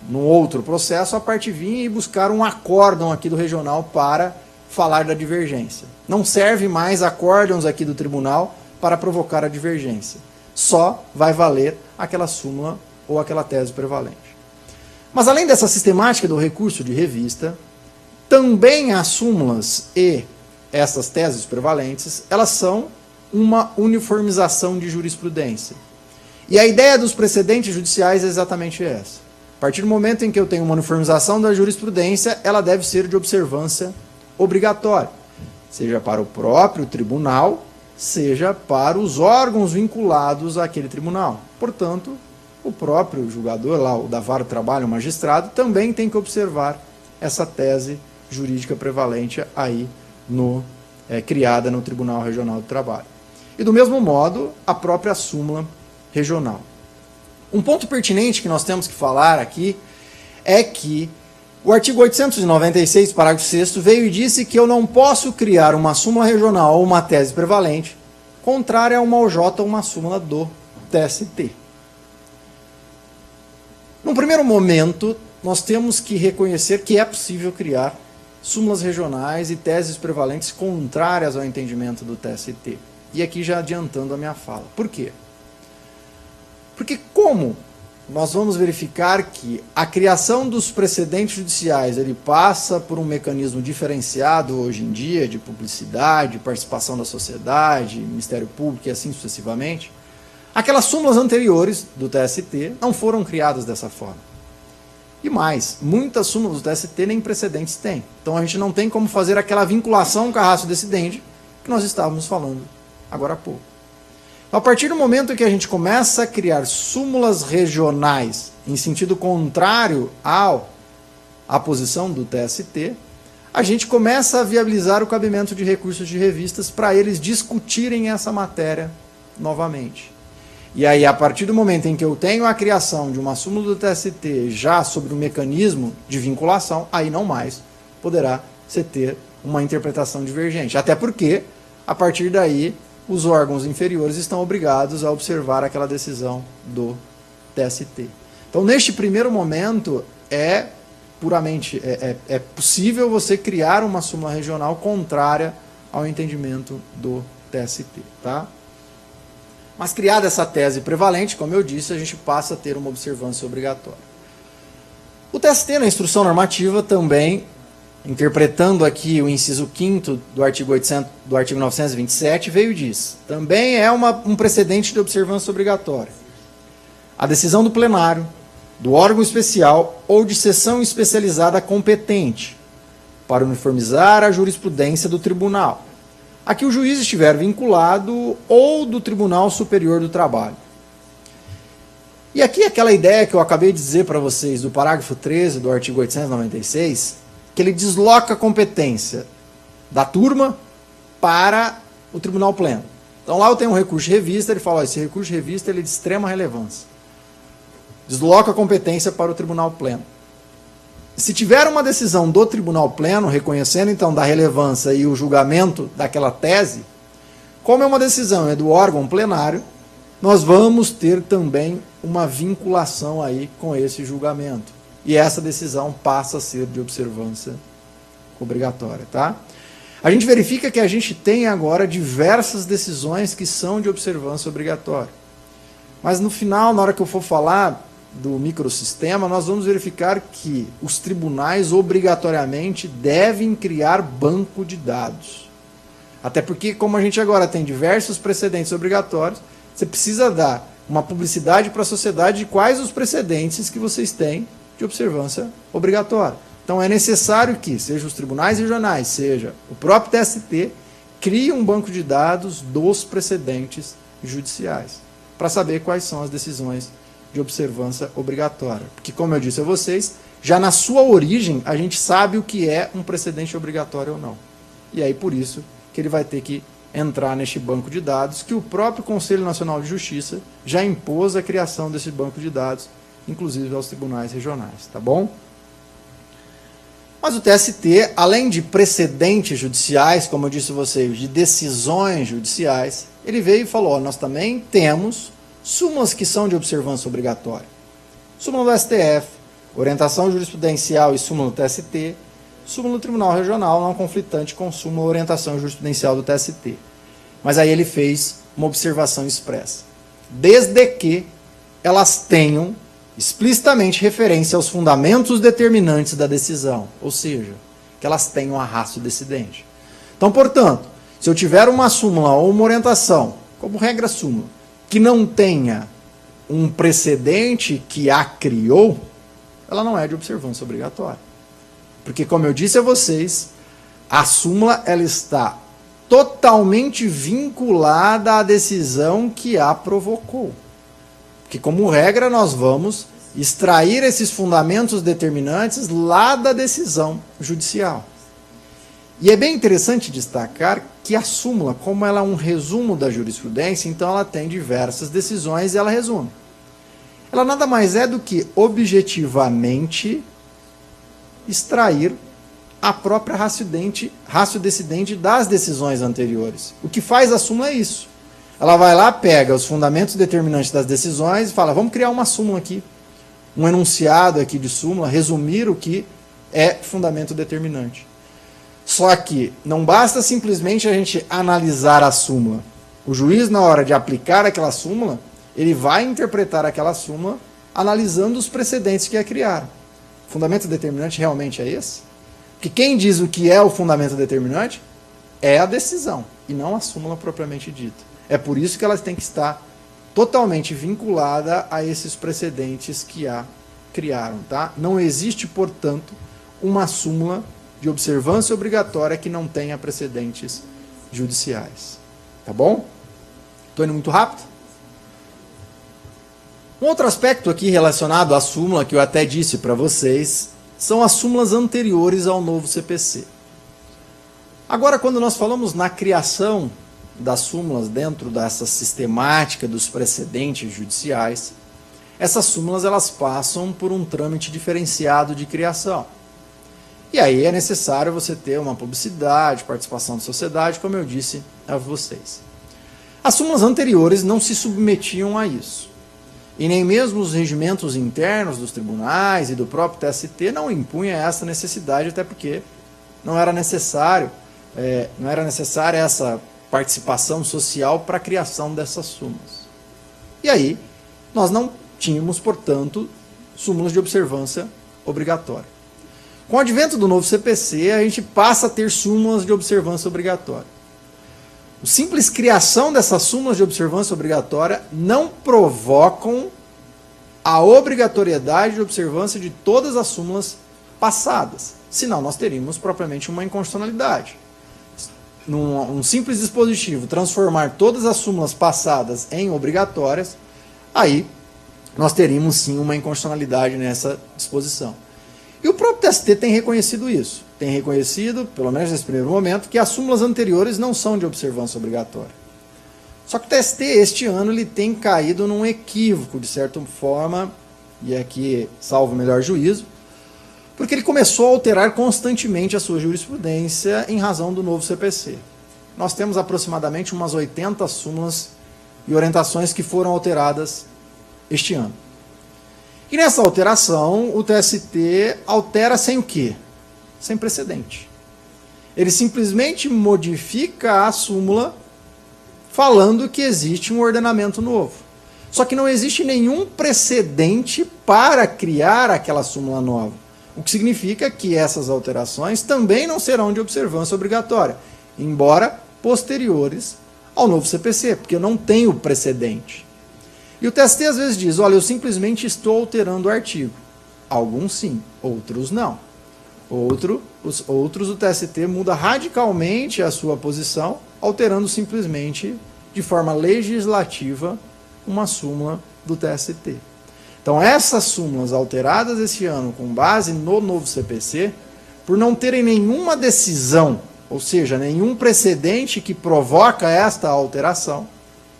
no outro processo a parte vir e buscar um acórdão aqui do regional para falar da divergência. Não serve mais acórdãos aqui do tribunal para provocar a divergência. Só vai valer aquela súmula ou aquela tese prevalente. Mas além dessa sistemática do recurso de revista, também as súmulas e essas teses prevalentes, elas são uma uniformização de jurisprudência. E a ideia dos precedentes judiciais é exatamente essa. A partir do momento em que eu tenho uma uniformização da jurisprudência, ela deve ser de observância obrigatória, seja para o próprio tribunal, seja para os órgãos vinculados àquele tribunal. Portanto, o próprio julgador, lá, o da vara do trabalho, o magistrado, também tem que observar essa tese jurídica prevalente aí criada no Tribunal Regional do Trabalho. E do mesmo modo, a própria súmula regional. Um ponto pertinente que nós temos que falar aqui é que o artigo 896, parágrafo 6º, veio e disse que eu não posso criar uma súmula regional ou uma tese prevalente contrária a uma OJ ou uma súmula do TST. Num primeiro momento, nós temos que reconhecer que é possível criar súmulas regionais e teses prevalentes contrárias ao entendimento do TST. E aqui já adiantando a minha fala. Por quê? Porque como nós vamos verificar que a criação dos precedentes judiciais ele passa por um mecanismo diferenciado hoje em dia de publicidade, participação da sociedade, Ministério Público e assim sucessivamente, aquelas súmulas anteriores do TST não foram criadas dessa forma. E mais, muitas súmulas do TST nem precedentes têm. Então a gente não tem como fazer aquela vinculação com a ratio decidendi que nós estávamos falando agora há pouco. Então, a partir do momento que a gente começa a criar súmulas regionais em sentido contrário à posição do TST, a gente começa a viabilizar o cabimento de recursos de revistas para eles discutirem essa matéria novamente. E aí, a partir do momento em que eu tenho a criação de uma súmula do TST já sobre o mecanismo de vinculação, aí não mais poderá se ter uma interpretação divergente. Até porque, a partir daí, os órgãos inferiores estão obrigados a observar aquela decisão do TST. Então, neste primeiro momento, é possível você criar uma súmula regional contrária ao entendimento do TST, tá? Mas criada essa tese prevalente, como eu disse, a gente passa a ter uma observância obrigatória. O TST, na instrução normativa, também, interpretando aqui o inciso 5º do artigo 927, veio e diz: também é um precedente de observância obrigatória. A decisão do plenário, do órgão especial ou de seção especializada competente para uniformizar a jurisprudência do tribunal, a que o juiz estiver vinculado ou do Tribunal Superior do Trabalho. E aqui aquela ideia que eu acabei de dizer para vocês do parágrafo 13 do artigo 896, que ele desloca a competência da turma para o Tribunal Pleno. Então lá eu tenho um recurso de revista, ele fala, esse recurso de revista ele é de extrema relevância. Desloca a competência para o Tribunal Pleno. Se tiver uma decisão do Tribunal Pleno, reconhecendo então da relevância e o julgamento daquela tese, como é uma decisão do órgão plenário, nós vamos ter também uma vinculação aí com esse julgamento. E essa decisão passa a ser de observância obrigatória, tá? A gente verifica que a gente tem agora diversas decisões que são de observância obrigatória. Mas no final, na hora que eu for falar do microsistema, nós vamos verificar que os tribunais obrigatoriamente devem criar banco de dados. Até porque, como a gente agora tem diversos precedentes obrigatórios, você precisa dar uma publicidade para a sociedade de quais os precedentes que vocês têm de observância obrigatória. Então é necessário que, seja os tribunais regionais, seja o próprio TST, crie um banco de dados dos precedentes judiciais, para saber quais são as decisões de observância obrigatória. Porque, como eu disse a vocês, já na sua origem, a gente sabe o que é um precedente obrigatório ou não. E aí, por isso, que ele vai ter que entrar neste banco de dados, que o próprio Conselho Nacional de Justiça já impôs a criação desse banco de dados, inclusive aos tribunais regionais, tá bom? Mas o TST, além de precedentes judiciais, como eu disse a vocês, de decisões judiciais, ele veio e falou, nós também temos súmulas que são de observância obrigatória. Súmula do STF, orientação jurisprudencial e súmula do TST, súmula do Tribunal Regional não conflitante com súmula orientação jurisprudencial do TST. Mas aí ele fez uma observação expressa. Desde que elas tenham explicitamente referência aos fundamentos determinantes da decisão, ou seja, que elas tenham arrasto decidente. Então, portanto, se eu tiver uma súmula ou uma orientação, como regra súmula, que não tenha um precedente que a criou, ela não é de observância obrigatória. Porque, como eu disse a vocês, a súmula ela está totalmente vinculada à decisão que a provocou. Porque, como regra, nós vamos extrair esses fundamentos determinantes lá da decisão judicial. E é bem interessante destacar que a súmula, como ela é um resumo da jurisprudência, então ela tem diversas decisões e ela resume. Ela nada mais é do que objetivamente extrair a própria ratio decidente das decisões anteriores. O que faz a súmula é isso. Ela vai lá, pega os fundamentos determinantes das decisões e fala, vamos criar uma súmula aqui, um enunciado aqui de súmula, resumir o que é fundamento determinante. Só que não basta simplesmente a gente analisar a súmula. O juiz, na hora de aplicar aquela súmula, ele vai interpretar aquela súmula analisando os precedentes que a criaram. O fundamento determinante realmente é esse? Porque quem diz o que é o fundamento determinante é a decisão, e não a súmula propriamente dita. É por isso que ela tem que estar totalmente vinculada a esses precedentes que a criaram. Tá? Não existe, portanto, uma súmula de observância obrigatória que não tenha precedentes judiciais. Tá bom? Estou indo muito rápido? Um outro aspecto aqui relacionado à súmula, que eu até disse para vocês, são as súmulas anteriores ao novo CPC. Agora, quando nós falamos na criação das súmulas dentro dessa sistemática dos precedentes judiciais, essas súmulas elas passam por um trâmite diferenciado de criação. E aí é necessário você ter uma publicidade, participação da sociedade, como eu disse a vocês. As súmulas anteriores não se submetiam a isso. E nem mesmo os regimentos internos dos tribunais e do próprio TST não impunham essa necessidade, até porque não era necessária essa participação social para a criação dessas súmulas. E aí, nós não tínhamos, portanto, súmulas de observância obrigatória. Com o advento do novo CPC, a gente passa a ter súmulas de observância obrigatória. A simples criação dessas súmulas de observância obrigatória não provocam a obrigatoriedade de observância de todas as súmulas passadas. Senão, nós teríamos propriamente uma inconstitucionalidade. Num simples dispositivo, transformar todas as súmulas passadas em obrigatórias, aí nós teríamos sim uma inconstitucionalidade nessa disposição. E o próprio TST tem reconhecido isso. Tem reconhecido, pelo menos nesse primeiro momento, que as súmulas anteriores não são de observância obrigatória. Só que o TST, este ano, ele tem caído num equívoco, de certa forma, e aqui salvo o melhor juízo, porque ele começou a alterar constantemente a sua jurisprudência em razão do novo CPC. Nós temos aproximadamente umas 80 súmulas e orientações que foram alteradas este ano. E nessa alteração, o TST altera sem o quê? Sem precedente. Ele simplesmente modifica a súmula falando que existe um ordenamento novo. Só que não existe nenhum precedente para criar aquela súmula nova. O que significa que essas alterações também não serão de observância obrigatória, embora posteriores ao novo CPC, porque eu não tenho precedente. E o TST às vezes diz, olha, eu simplesmente estou alterando o artigo. Alguns sim, outros não. Os outros o TST muda radicalmente a sua posição, alterando simplesmente, de forma legislativa, uma súmula do TST. Então essas súmulas alteradas este ano com base no novo CPC, por não terem nenhuma decisão, ou seja, nenhum precedente que provoca esta alteração,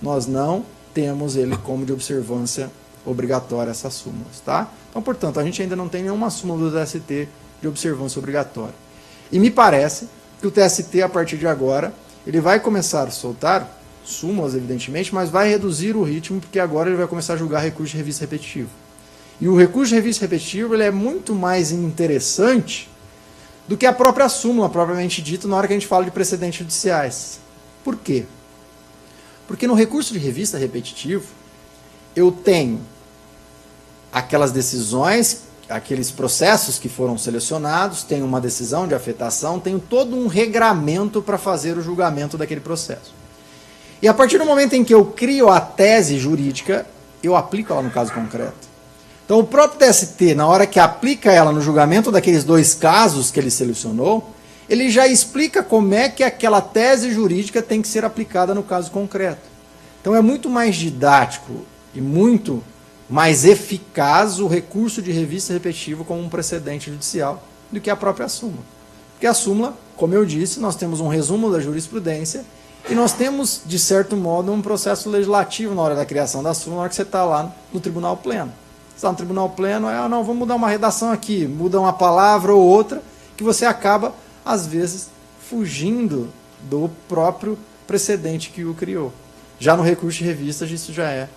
nós não temos ele como de observância obrigatória essas súmulas, tá? Então, portanto, a gente ainda não tem nenhuma súmula do TST de observância obrigatória. E me parece que o TST, a partir de agora, ele vai começar a soltar súmulas, evidentemente, mas vai reduzir o ritmo, porque agora ele vai começar a julgar recurso de revista repetitivo. E o recurso de revista repetitivo ele é muito mais interessante do que a própria súmula, propriamente dita, na hora que a gente fala de precedentes judiciais. Por quê? Porque no recurso de revista repetitivo, eu tenho aquelas decisões, aqueles processos que foram selecionados, tenho uma decisão de afetação, tenho todo um regramento para fazer o julgamento daquele processo. E a partir do momento em que eu crio a tese jurídica, eu aplico ela no caso concreto. Então o próprio TST, na hora que aplica ela no julgamento daqueles dois casos que ele selecionou, ele já explica como é que aquela tese jurídica tem que ser aplicada no caso concreto. Então é muito mais didático e muito mais eficaz o recurso de revista repetitivo como um precedente judicial do que a própria súmula. Porque a súmula, como eu disse, nós temos um resumo da jurisprudência e nós temos, de certo modo, um processo legislativo na hora da criação da súmula, na hora que você está lá no tribunal pleno. Você está no tribunal pleno, não, vamos mudar uma redação aqui, muda uma palavra ou outra, que você acaba às vezes, fugindo do próprio precedente que o criou. Já no recurso de revistas, isso já é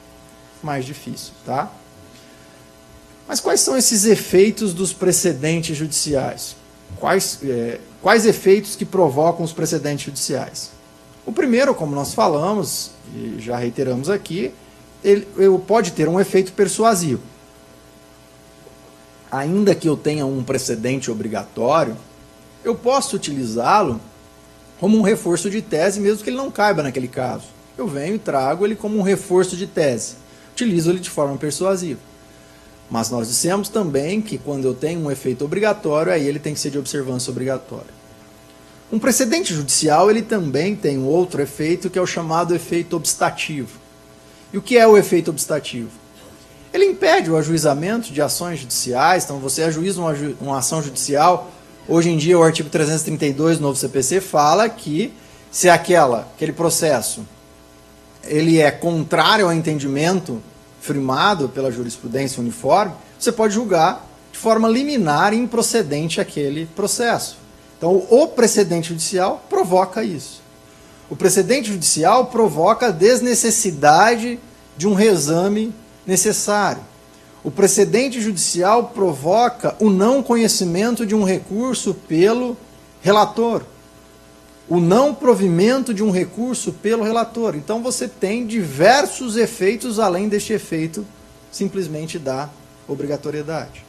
mais difícil, tá? Mas quais são esses efeitos dos precedentes judiciais? Quais efeitos que provocam os precedentes judiciais? O primeiro, como nós falamos, e já reiteramos aqui, ele pode ter um efeito persuasivo. Ainda que eu tenha um precedente obrigatório, eu posso utilizá-lo como um reforço de tese, mesmo que ele não caiba naquele caso. Eu venho e trago ele como um reforço de tese. Utilizo ele de forma persuasiva. Mas nós dissemos também que quando eu tenho um efeito obrigatório, aí ele tem que ser de observância obrigatória. Um precedente judicial ele também tem um outro efeito, que é o chamado efeito obstativo. E o que é o efeito obstativo? Ele impede o ajuizamento de ações judiciais. Então você ajuiza uma ação judicial. Hoje em dia, o artigo 332 do novo CPC fala que, se aquele processo ele é contrário ao entendimento firmado pela jurisprudência uniforme, você pode julgar de forma liminar e improcedente aquele processo. Então, o precedente judicial provoca isso. O precedente judicial provoca a desnecessidade de um reexame necessário. O precedente judicial provoca o não conhecimento de um recurso pelo relator. O não provimento de um recurso pelo relator. Então você tem diversos efeitos além deste efeito simplesmente da obrigatoriedade.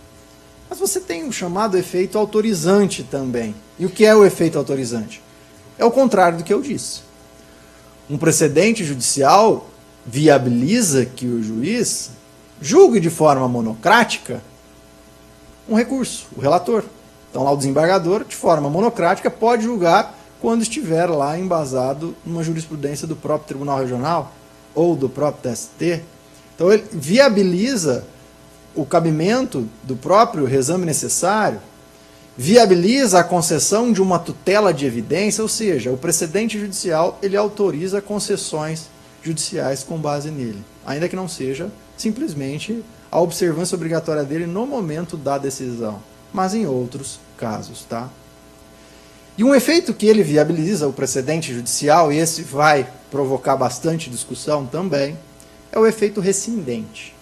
Mas você tem o chamado efeito autorizante também. E o que é o efeito autorizante? É o contrário do que eu disse. Um precedente judicial viabiliza que o juiz julgue de forma monocrática um recurso, o relator. Então lá o desembargador, de forma monocrática, pode julgar quando estiver lá embasado numa jurisprudência do próprio Tribunal Regional ou do próprio TST. Então ele viabiliza o cabimento do próprio reexame necessário, viabiliza a concessão de uma tutela de evidência, ou seja, o precedente judicial ele autoriza concessões judiciais com base nele, ainda que não seja simplesmente a observância obrigatória dele no momento da decisão, mas em outros casos, tá? E um efeito que ele viabiliza o precedente judicial, e esse vai provocar bastante discussão também, é o efeito rescindente.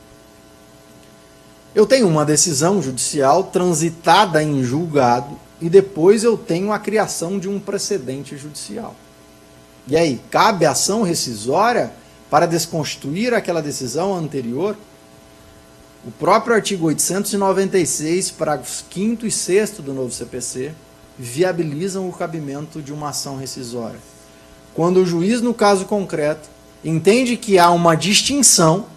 Eu tenho uma decisão judicial transitada em julgado e depois eu tenho a criação de um precedente judicial. E aí, cabe ação rescisória para desconstituir aquela decisão anterior? O próprio artigo 896, parágrafos 5º e 6º do novo CPC, viabilizam o cabimento de uma ação rescisória. Quando o juiz, no caso concreto, entende que há uma distinção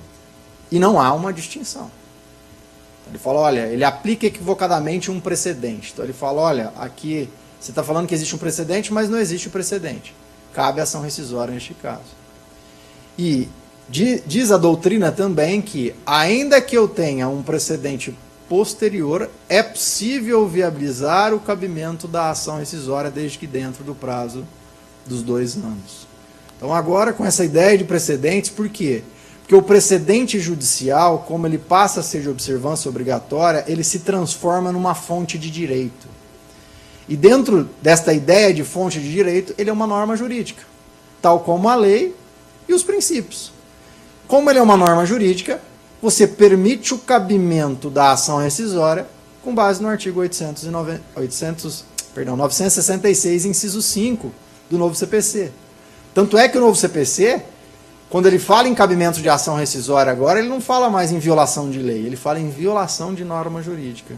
e não há uma distinção. Ele fala, olha, ele aplica equivocadamente um precedente. Então ele fala, olha, aqui você está falando que existe um precedente, mas não existe o precedente. Cabe ação rescisória neste caso. E diz a doutrina também que, ainda que eu tenha um precedente posterior, é possível viabilizar o cabimento da ação rescisória desde que dentro do prazo dos 2 anos. Então agora, com essa ideia de precedentes, por quê? Porque o precedente judicial, como ele passa a ser de observância obrigatória, ele se transforma numa fonte de direito. E dentro desta ideia de fonte de direito, ele é uma norma jurídica, tal como a lei e os princípios. Como ele é uma norma jurídica, você permite o cabimento da ação rescisória com base no artigo 966, inciso 5 do novo CPC. Tanto é que o novo CPC, quando ele fala em cabimento de ação rescisória agora, ele não fala mais em violação de lei, ele fala em violação de norma jurídica,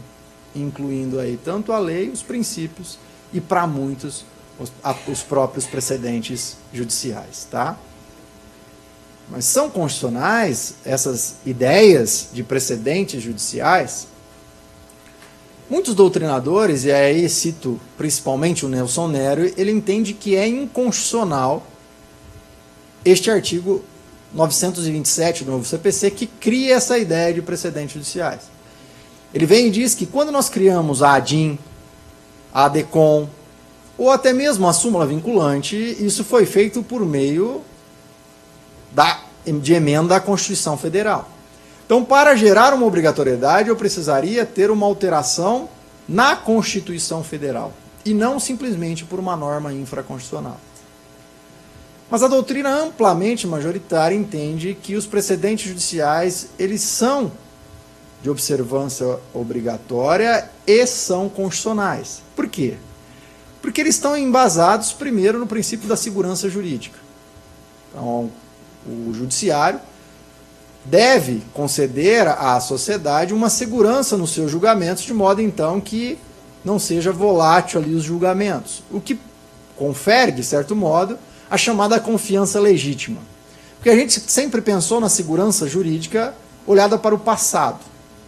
incluindo aí tanto a lei, os princípios e, para muitos, os próprios precedentes judiciais, tá? Mas são constitucionais essas ideias de precedentes judiciais? Muitos doutrinadores, e aí cito principalmente o Nelson Nery, ele entende que é inconstitucional este artigo 927 do novo CPC, que cria essa ideia de precedentes judiciais. Ele vem e diz que quando nós criamos a ADIM, a ADECOM, ou até mesmo a súmula vinculante, isso foi feito por meio de emenda à Constituição Federal. Então, para gerar uma obrigatoriedade, eu precisaria ter uma alteração na Constituição Federal, e não simplesmente por uma norma infraconstitucional. Mas a doutrina amplamente majoritária entende que os precedentes judiciais, eles são de observância obrigatória e são constitucionais. Por quê? Porque eles estão embasados, primeiro, no princípio da segurança jurídica. Então, o judiciário deve conceder à sociedade uma segurança nos seus julgamentos, de modo, então, que não seja volátil ali os julgamentos. O que confere, de certo modo, a chamada confiança legítima. Porque a gente sempre pensou na segurança jurídica olhada para o passado.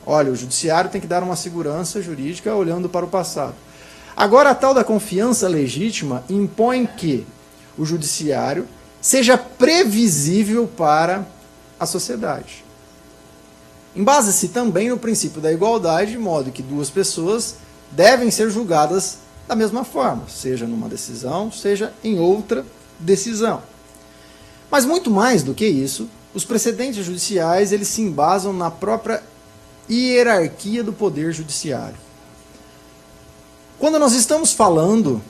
Olha, o judiciário tem que dar uma segurança jurídica olhando para o passado. Agora, a tal da confiança legítima impõe que o judiciário seja previsível para a sociedade. Embasa-se também no princípio da igualdade, de modo que duas pessoas devem ser julgadas da mesma forma, seja numa decisão, seja em outra decisão. Mas muito mais do que isso, os precedentes judiciais eles se embasam na própria hierarquia do poder judiciário. Quando nós estamos falando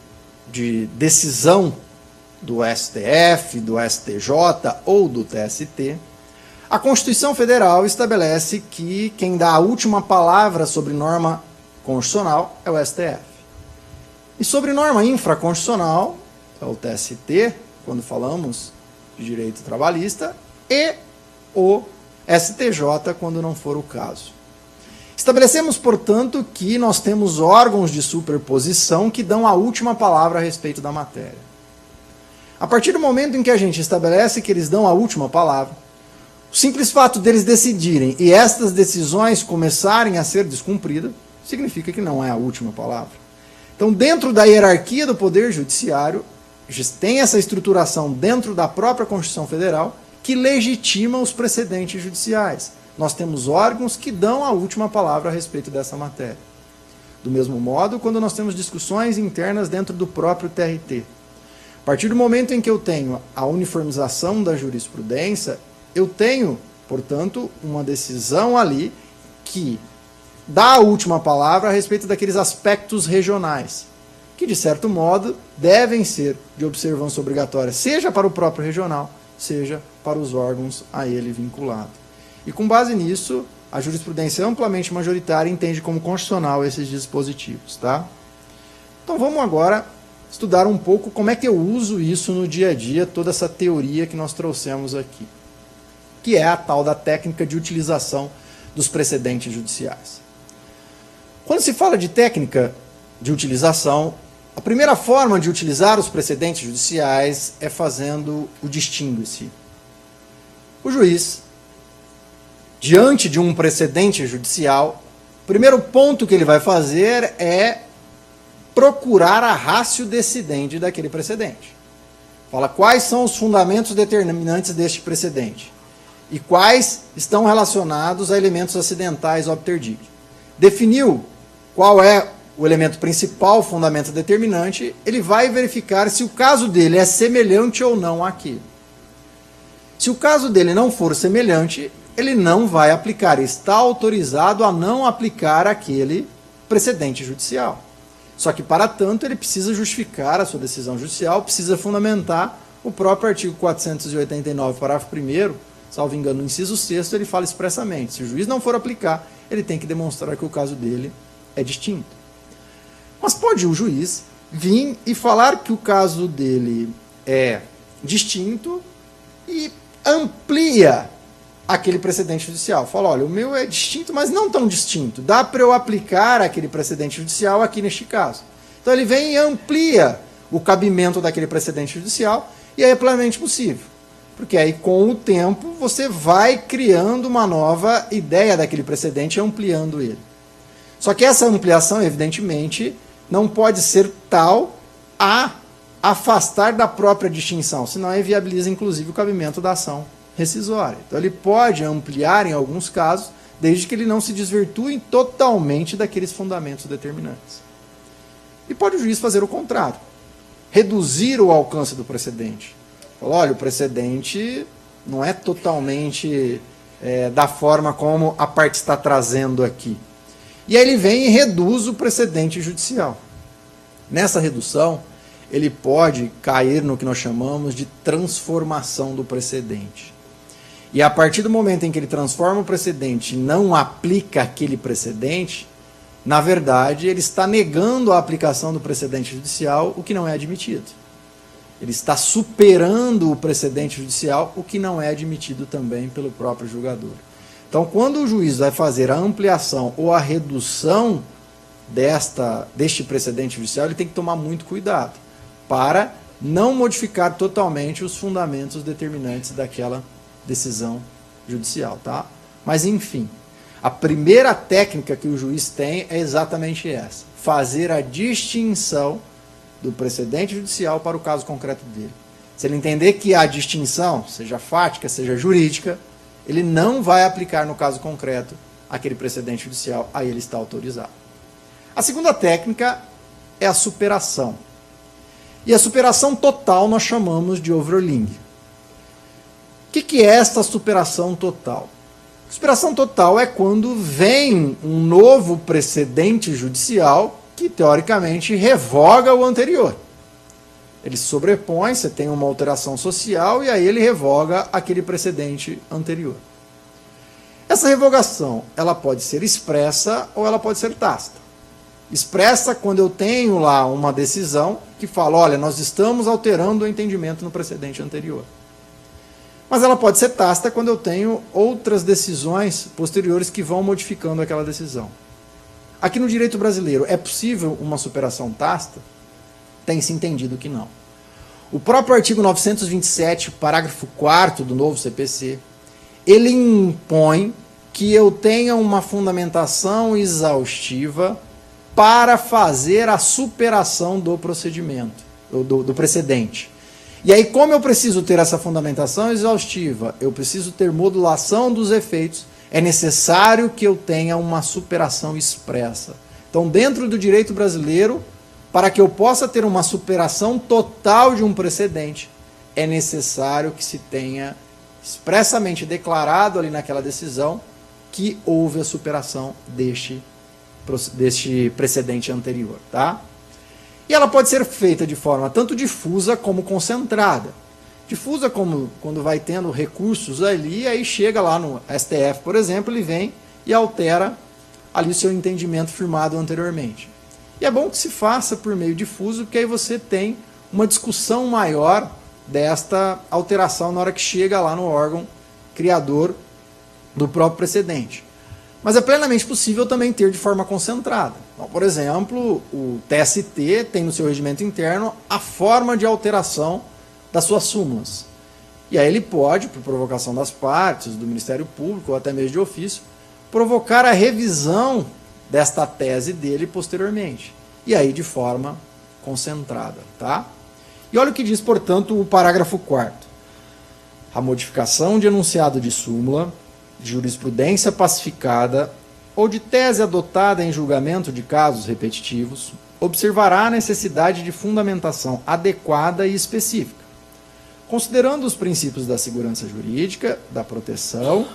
de decisão do STF, do STJ ou do TST, a Constituição Federal estabelece que quem dá a última palavra sobre norma constitucional é o STF. E sobre norma infraconstitucional é o TST, quando falamos de direito trabalhista, e o STJ, quando não for o caso. Estabelecemos, portanto, que nós temos órgãos de superposição que dão a última palavra a respeito da matéria. A partir do momento em que a gente estabelece que eles dão a última palavra, o simples fato deles decidirem e estas decisões começarem a ser descumpridas, significa que não é a última palavra. Então, dentro da hierarquia do Poder Judiciário, tem essa estruturação dentro da própria Constituição Federal que legitima os precedentes judiciais. Nós temos órgãos que dão a última palavra a respeito dessa matéria. Do mesmo modo, quando nós temos discussões internas dentro do próprio TRT. A partir do momento em que eu tenho a uniformização da jurisprudência, eu tenho, portanto, uma decisão ali que dá a última palavra a respeito daqueles aspectos regionais, que, de certo modo, devem ser de observância obrigatória, seja para o próprio regional, seja para os órgãos a ele vinculados. E, com base nisso, a jurisprudência amplamente majoritária entende como constitucional esses dispositivos. Tá? Então, vamos agora estudar um pouco como é que eu uso isso no dia a dia, toda essa teoria que nós trouxemos aqui, que é a tal da técnica de utilização dos precedentes judiciais. Quando se fala de técnica de utilização, a primeira forma de utilizar os precedentes judiciais é fazendo o distingue-se. O juiz, diante de um precedente judicial, o primeiro ponto que ele vai fazer é procurar a ratio decidente daquele precedente. Fala quais são os fundamentos determinantes deste precedente e quais estão relacionados a elementos acidentais obter dig. Definiu qual é o elemento principal, o fundamento determinante, ele vai verificar se o caso dele é semelhante ou não àquilo. Se o caso dele não for semelhante, ele não vai aplicar, está autorizado a não aplicar aquele precedente judicial. Só que, para tanto, ele precisa justificar a sua decisão judicial, precisa fundamentar o próprio artigo 489, parágrafo 1º, salvo engano, no inciso 6º, ele fala expressamente, se o juiz não for aplicar, ele tem que demonstrar que o caso dele é distinto. Mas pode o juiz vir e falar que o caso dele é distinto e amplia aquele precedente judicial. Fala, olha, o meu é distinto, mas não tão distinto. Dá para eu aplicar aquele precedente judicial aqui neste caso. Então ele vem e amplia o cabimento daquele precedente judicial e aí é plenamente possível. Porque aí, com o tempo, você vai criando uma nova ideia daquele precedente e ampliando ele. Só que essa ampliação, evidentemente, não pode ser tal a afastar da própria distinção, senão inviabiliza, inclusive, o cabimento da ação rescisória. Então, ele pode ampliar em alguns casos, desde que ele não se desvirtue totalmente daqueles fundamentos determinantes. E pode o juiz fazer o contrário, reduzir o alcance do precedente. Falar, olha, o precedente não é totalmente da forma como a parte está trazendo aqui. E aí ele vem e reduz o precedente judicial. Nessa redução, ele pode cair no que nós chamamos de transformação do precedente. E a partir do momento em que ele transforma o precedente e não aplica aquele precedente, na verdade, ele está negando a aplicação do precedente judicial, o que não é admitido. Ele está superando o precedente judicial, o que não é admitido também pelo próprio julgador. Então, quando o juiz vai fazer a ampliação ou a redução deste precedente judicial, ele tem que tomar muito cuidado para não modificar totalmente os fundamentos determinantes daquela decisão judicial. Tá? Mas, enfim, a primeira técnica que o juiz tem é exatamente essa: fazer a distinção do precedente judicial para o caso concreto dele. Se ele entender que há distinção, seja fática, seja jurídica, ele não vai aplicar no caso concreto aquele precedente judicial, aí ele está autorizado. A segunda técnica é a superação. E a superação total nós chamamos de overruling. O que é esta superação total? Superação total é quando vem um novo precedente judicial que, teoricamente, revoga o anterior. Ele se sobrepõe, você tem uma alteração social e aí ele revoga aquele precedente anterior. Essa revogação, ela pode ser expressa ou ela pode ser tácita. Expressa quando eu tenho lá uma decisão que fala, olha, nós estamos alterando o entendimento no precedente anterior. Mas ela pode ser tácita quando eu tenho outras decisões posteriores que vão modificando aquela decisão. Aqui no direito brasileiro, é possível uma superação tácita? Tem-se entendido que não. O próprio artigo 927, parágrafo 4º do novo CPC, ele impõe que eu tenha uma fundamentação exaustiva para fazer a superação do procedimento, do precedente. E aí, como eu preciso ter essa fundamentação exaustiva, eu preciso ter modulação dos efeitos, é necessário que eu tenha uma superação expressa. Então, dentro do direito brasileiro, para que eu possa ter uma superação total de um precedente, é necessário que se tenha expressamente declarado ali naquela decisão que houve a superação deste precedente anterior, tá? E ela pode ser feita de forma tanto difusa como concentrada. Difusa como quando vai tendo recursos ali, aí chega lá no STF, por exemplo, ele vem e altera ali o seu entendimento firmado anteriormente. E é bom que se faça por meio difuso, porque aí você tem uma discussão maior desta alteração na hora que chega lá no órgão criador do próprio precedente. Mas é plenamente possível também ter de forma concentrada. Então, por exemplo, o TST tem no seu regimento interno a forma de alteração das suas súmulas. E aí ele pode, por provocação das partes, do Ministério Público ou até mesmo de ofício, provocar a revisão desta tese dele posteriormente. E aí de forma concentrada, tá? E olha o que diz, portanto, o parágrafo 4º. A modificação de enunciado de súmula, de jurisprudência pacificada ou de tese adotada em julgamento de casos repetitivos, observará a necessidade de fundamentação adequada e específica, considerando os princípios da segurança jurídica, da proteção,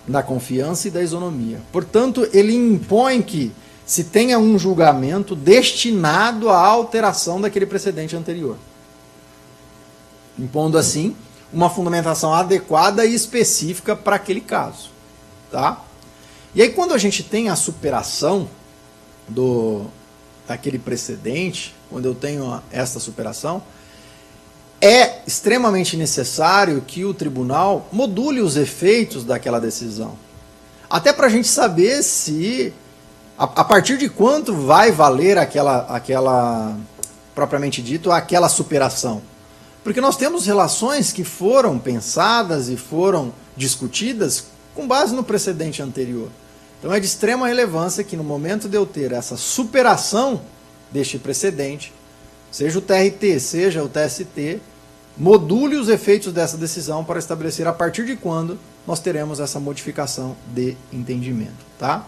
da confiança e da isonomia. Portanto, ele impõe que se tenha um julgamento destinado à alteração daquele precedente anterior, impondo assim uma fundamentação adequada e específica para aquele caso, tá? E aí quando a gente tem a superação daquele precedente, quando eu tenho esta superação, é extremamente necessário que o tribunal module os efeitos daquela decisão, até para a gente saber se a partir de quanto vai valer aquela propriamente dito, aquela superação. Porque nós temos relações que foram pensadas e foram discutidas com base no precedente anterior. Então é de extrema relevância que no momento de eu ter essa superação deste precedente, seja o TRT, seja o TST, module os efeitos dessa decisão para estabelecer a partir de quando nós teremos essa modificação de entendimento, tá?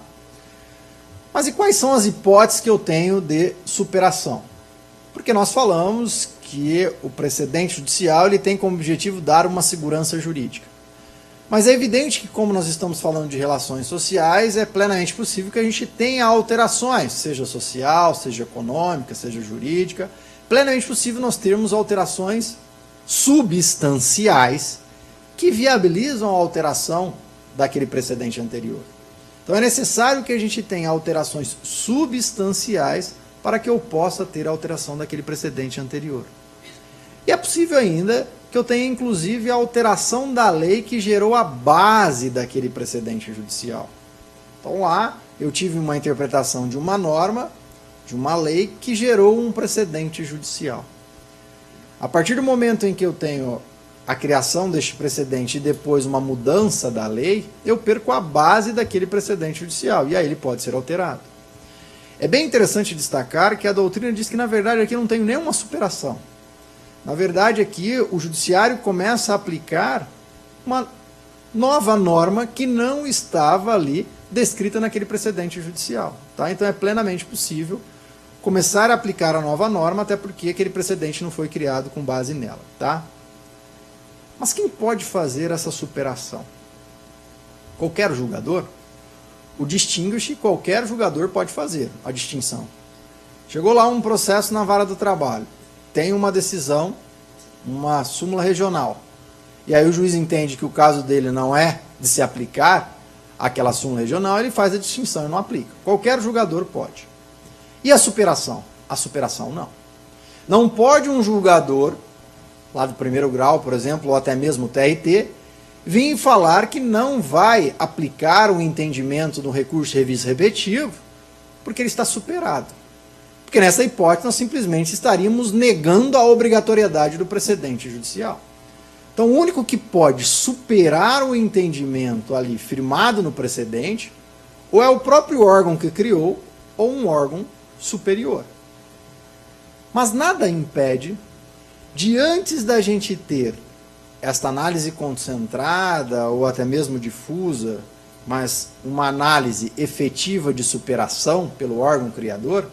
Mas e quais são as hipóteses que eu tenho de superação? Porque nós falamos que o precedente judicial ele tem como objetivo dar uma segurança jurídica. Mas é evidente que, como nós estamos falando de relações sociais, é plenamente possível que a gente tenha alterações, seja social, seja econômica, seja jurídica. Plenamente possível nós termos alterações substanciais que viabilizam a alteração daquele precedente anterior. Então é necessário que a gente tenha alterações substanciais para que eu possa ter a alteração daquele precedente anterior. E é possível ainda que eu tenha, inclusive, a alteração da lei que gerou a base daquele precedente judicial. Então lá eu tive uma interpretação de uma norma, de uma lei que gerou um precedente judicial. A partir do momento em que eu tenho a criação deste precedente e depois uma mudança da lei, eu perco a base daquele precedente judicial, e aí ele pode ser alterado. É bem interessante destacar que a doutrina diz que, na verdade, aqui não tem nenhuma superação. Na verdade, aqui o judiciário começa a aplicar uma nova norma que não estava ali descrita naquele precedente judicial. Tá? Então é plenamente possível começar a aplicar a nova norma, até porque aquele precedente não foi criado com base nela, tá? Mas quem pode fazer essa superação? Qualquer julgador? O distinguish, qualquer julgador pode fazer a distinção. Chegou lá um processo na vara do trabalho, tem uma decisão, uma súmula regional, e aí o juiz entende que o caso dele não é de se aplicar aquela súmula regional, ele faz a distinção e não aplica. Qualquer julgador pode. E a superação? A superação não. Não pode um julgador, lá do primeiro grau, por exemplo, ou até mesmo o TRT, vir falar que não vai aplicar o entendimento do recurso de revício repetitivo, porque ele está superado. Porque nessa hipótese nós simplesmente estaríamos negando a obrigatoriedade do precedente judicial. Então o único que pode superar o entendimento ali firmado no precedente, ou é o próprio órgão que criou, ou um órgão superior. Mas nada impede de, antes da gente ter esta análise concentrada ou até mesmo difusa, mas uma análise efetiva de superação pelo órgão criador,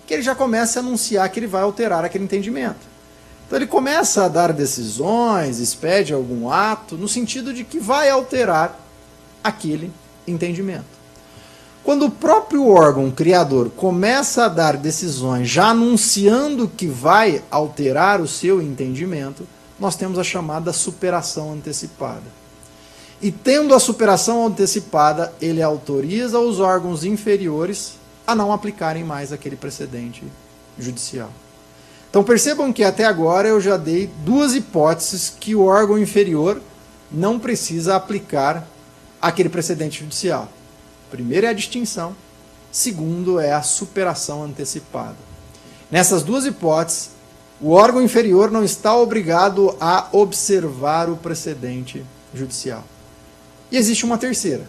que ele já comece a anunciar que ele vai alterar aquele entendimento. Então ele começa a dar decisões, expede algum ato, no sentido de que vai alterar aquele entendimento. Quando o próprio órgão criador começa a dar decisões já anunciando que vai alterar o seu entendimento, nós temos a chamada superação antecipada. E tendo a superação antecipada, ele autoriza os órgãos inferiores a não aplicarem mais aquele precedente judicial. Então percebam que até agora eu já dei duas hipóteses que o órgão inferior não precisa aplicar aquele precedente judicial. Primeiro é a distinção, segundo é a superação antecipada. Nessas duas hipóteses, o órgão inferior não está obrigado a observar o precedente judicial. E existe uma terceira,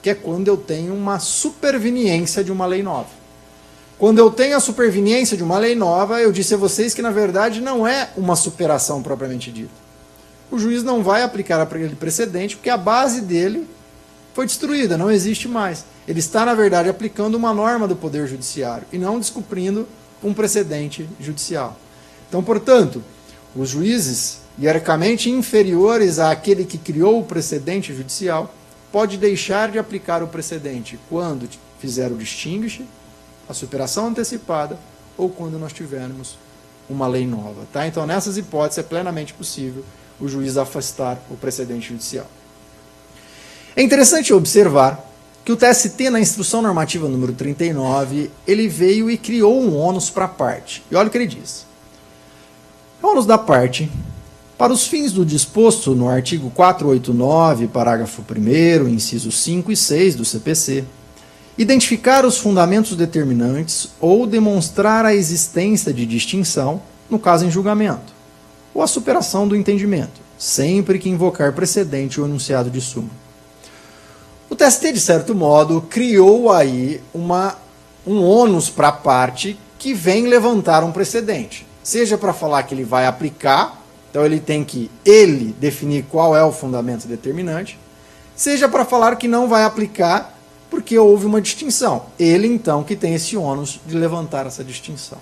que é quando eu tenho uma superveniência de uma lei nova. Quando eu tenho a superveniência de uma lei nova, eu disse a vocês que na verdade não é uma superação propriamente dita. O juiz não vai aplicar aquele precedente porque a base dele foi destruída, não existe mais. Ele está, na verdade, aplicando uma norma do Poder Judiciário e não descumprindo um precedente judicial. Então, portanto, os juízes, hierarquicamente inferiores àquele que criou o precedente judicial, pode deixar de aplicar o precedente quando fizer o distinguish, a superação antecipada, ou quando nós tivermos uma lei nova. Tá? Então, nessas hipóteses, é plenamente possível o juiz afastar o precedente judicial. É interessante observar que o TST, na Instrução Normativa número 39, ele veio e criou um ônus para a parte. E olha o que ele diz. O ônus da parte, para os fins do disposto no artigo 489, parágrafo 1º, incisos 5 e 6 do CPC, identificar os fundamentos determinantes ou demonstrar a existência de distinção, no caso em julgamento, ou a superação do entendimento, sempre que invocar precedente ou enunciado de súmula. O TST, de certo modo, criou aí um ônus para a parte que vem levantar um precedente. Seja para falar que ele vai aplicar, então ele tem que definir qual é o fundamento determinante, seja para falar que não vai aplicar porque houve uma distinção. Ele, então, que tem esse ônus de levantar essa distinção.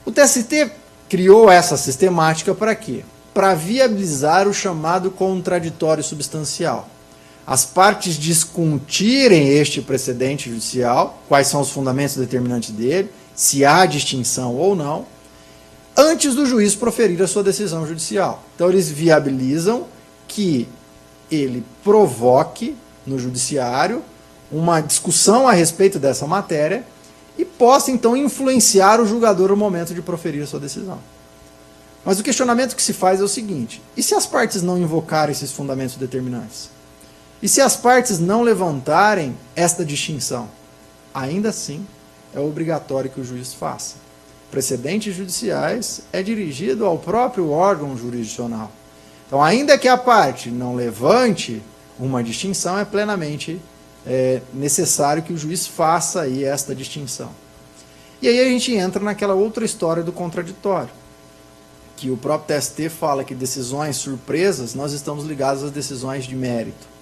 O TST criou essa sistemática para quê? Para viabilizar o chamado contraditório substancial. As partes discutirem este precedente judicial, quais são os fundamentos determinantes dele, se há distinção ou não, antes do juiz proferir a sua decisão judicial. Então, eles viabilizam que ele provoque no judiciário uma discussão a respeito dessa matéria e possa, então, influenciar o julgador no momento de proferir a sua decisão. Mas o questionamento que se faz é o seguinte: e se as partes não invocarem esses fundamentos determinantes? E se as partes não levantarem esta distinção? Ainda assim, é obrigatório que o juiz faça. Precedentes judiciais é dirigido ao próprio órgão jurisdicional. Então, ainda que a parte não levante uma distinção, é plenamente necessário que o juiz faça aí esta distinção. E aí a gente entra naquela outra história do contraditório, que o próprio TST fala que decisões surpresas, nós estamos ligados às decisões de mérito.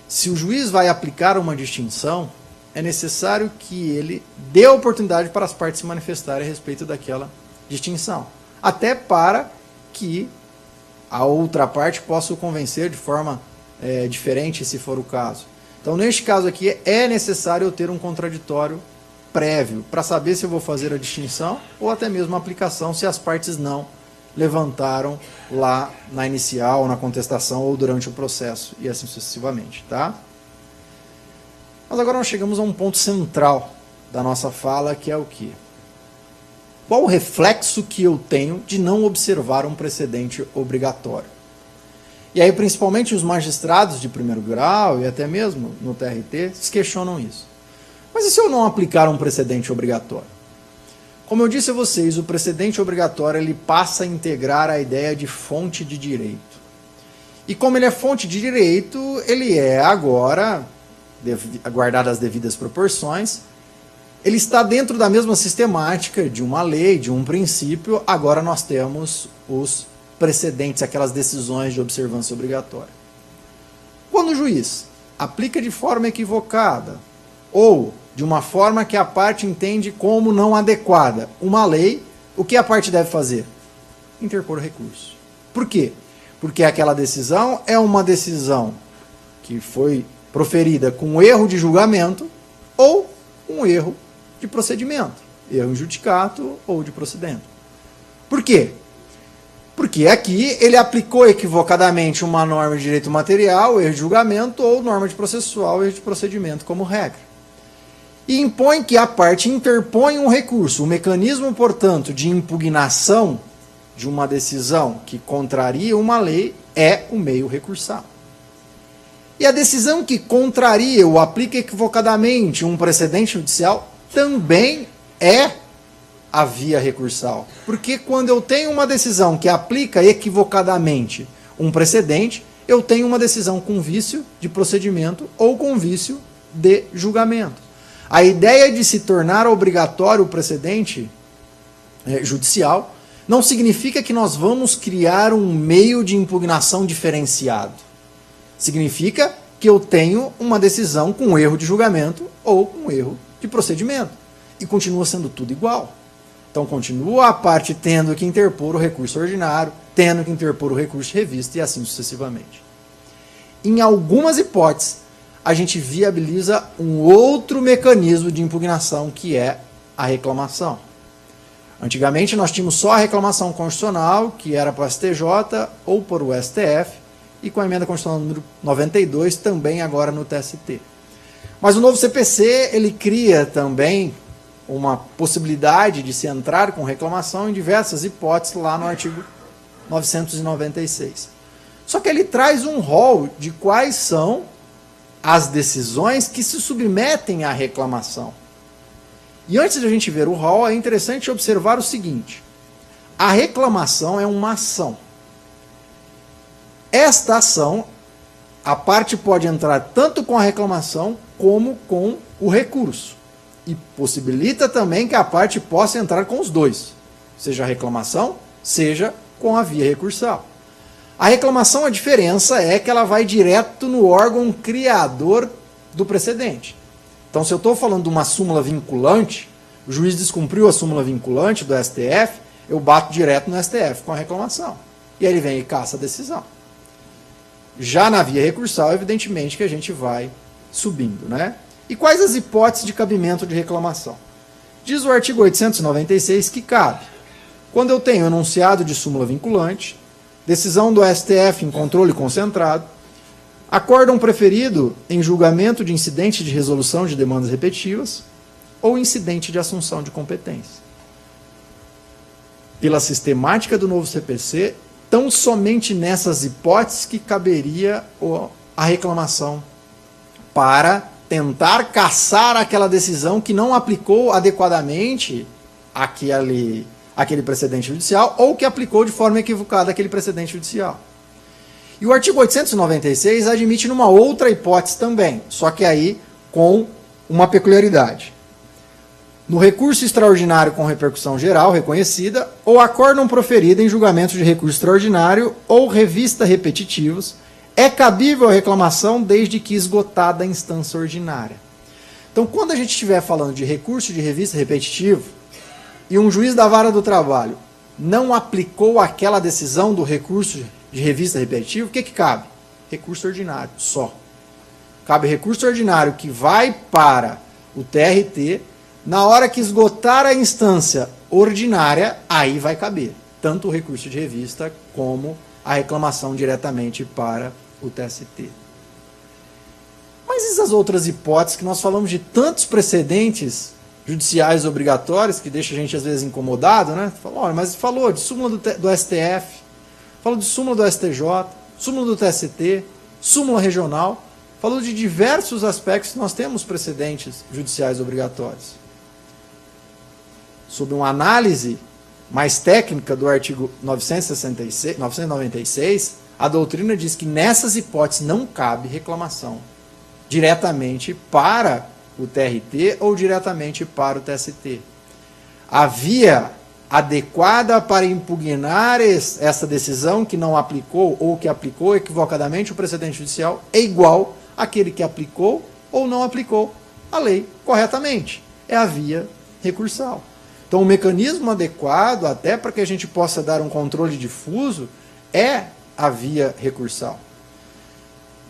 Se o juiz vai aplicar uma distinção, é necessário que ele dê a oportunidade para as partes se manifestarem a respeito daquela distinção. Até para que a outra parte possa o convencer de forma diferente, se for o caso. Então, neste caso aqui, é necessário eu ter um contraditório prévio para saber se eu vou fazer a distinção ou até mesmo a aplicação se as partes não levantaram lá na inicial, na contestação ou durante o processo e assim sucessivamente, tá? Mas agora nós chegamos a um ponto central da nossa fala, que é o quê? Qual o reflexo que eu tenho de não observar um precedente obrigatório? E aí, principalmente os magistrados de primeiro grau e até mesmo no TRT se questionam isso. Mas e se eu não aplicar um precedente obrigatório? Como eu disse a vocês, o precedente obrigatório ele passa a integrar a ideia de fonte de direito. E como ele é fonte de direito, ele é agora, guardado as devidas proporções, ele está dentro da mesma sistemática de uma lei, de um princípio. Agora nós temos os precedentes, aquelas decisões de observância obrigatória. Quando o juiz aplica de forma equivocada ou de uma forma que a parte entende como não adequada uma lei, o que a parte deve fazer? Interpor recurso. Por quê? Porque aquela decisão é uma decisão que foi proferida com erro de julgamento ou um erro de procedimento, erro em judicato ou de procedimento. Por quê? Porque aqui ele aplicou equivocadamente uma norma de direito material, erro de julgamento, ou norma de processual, erro de procedimento como regra. E impõe que a parte interpõe um recurso. O mecanismo, portanto, de impugnação de uma decisão que contraria uma lei é o meio recursal. E a decisão que contraria ou aplica equivocadamente um precedente judicial também é a via recursal. Porque quando eu tenho uma decisão que aplica equivocadamente um precedente, eu tenho uma decisão com vício de procedimento ou com vício de julgamento. A ideia de se tornar obrigatório o precedente judicial não significa que nós vamos criar um meio de impugnação diferenciado. Significa que eu tenho uma decisão com erro de julgamento ou com erro de procedimento. E continua sendo tudo igual. Então continua a parte tendo que interpor o recurso ordinário, tendo que interpor o recurso de revista e assim sucessivamente. Em algumas hipóteses, a gente viabiliza um outro mecanismo de impugnação, que é a reclamação. Antigamente nós tínhamos só a reclamação constitucional, que era para o STJ ou para o STF, e com a emenda constitucional número 92, também agora no TST. Mas o novo CPC, ele cria também uma possibilidade de se entrar com reclamação em diversas hipóteses lá no artigo 996. Só que ele traz um rol de quais são as decisões que se submetem à reclamação. E antes de a gente ver o rol, é interessante observar o seguinte: a reclamação é uma ação. Esta ação, a parte pode entrar tanto com a reclamação como com o recurso. E possibilita também que a parte possa entrar com os dois, seja a reclamação, seja com a via recursal. A reclamação, a diferença é que ela vai direto no órgão criador do precedente. Então, se eu estou falando de uma súmula vinculante, o juiz descumpriu a súmula vinculante do STF, eu bato direto no STF com a reclamação. E aí ele vem e caça a decisão. Já na via recursal, evidentemente que a gente vai subindo, né? E quais as hipóteses de cabimento de reclamação? Diz o artigo 896 que cabe quando eu tenho enunciado de súmula vinculante, decisão do STF em controle concentrado, acórdão preferido em julgamento de incidente de resolução de demandas repetitivas ou incidente de assunção de competência. Pela sistemática do novo CPC, tão somente nessas hipóteses que caberia a reclamação para tentar caçar aquela decisão que não aplicou adequadamente aquele precedente judicial ou que aplicou de forma equivocada aquele precedente judicial. E o artigo 896 admite numa outra hipótese também, só que aí com uma peculiaridade. No recurso extraordinário com repercussão geral reconhecida, ou acórdão proferido em julgamento de recurso extraordinário ou revista repetitivos, é cabível a reclamação desde que esgotada a instância ordinária. Então, quando a gente estiver falando de recurso de revista repetitivo e um juiz da vara do trabalho não aplicou aquela decisão do recurso de revista repetitivo, o que cabe? Recurso ordinário, só. Cabe recurso ordinário que vai para o TRT, na hora que esgotar a instância ordinária, aí vai caber tanto o recurso de revista como a reclamação diretamente para o TST. Mas e as outras hipóteses que nós falamos de tantos precedentes judiciais obrigatórios, que deixa a gente às vezes incomodado, né? Falou, mas falou de súmula do STF, falou de súmula do STJ, súmula do TST, súmula regional, falou de diversos aspectos que nós temos precedentes judiciais obrigatórios. Sob uma análise mais técnica do artigo 996, a doutrina diz que nessas hipóteses não cabe reclamação diretamente para o TRT ou diretamente para o TST. A via adequada para impugnar essa decisão que não aplicou ou que aplicou equivocadamente o precedente judicial é igual àquele que aplicou ou não aplicou a lei corretamente. É a via recursal. Então, o mecanismo adequado, até para que a gente possa dar um controle difuso, é a via recursal.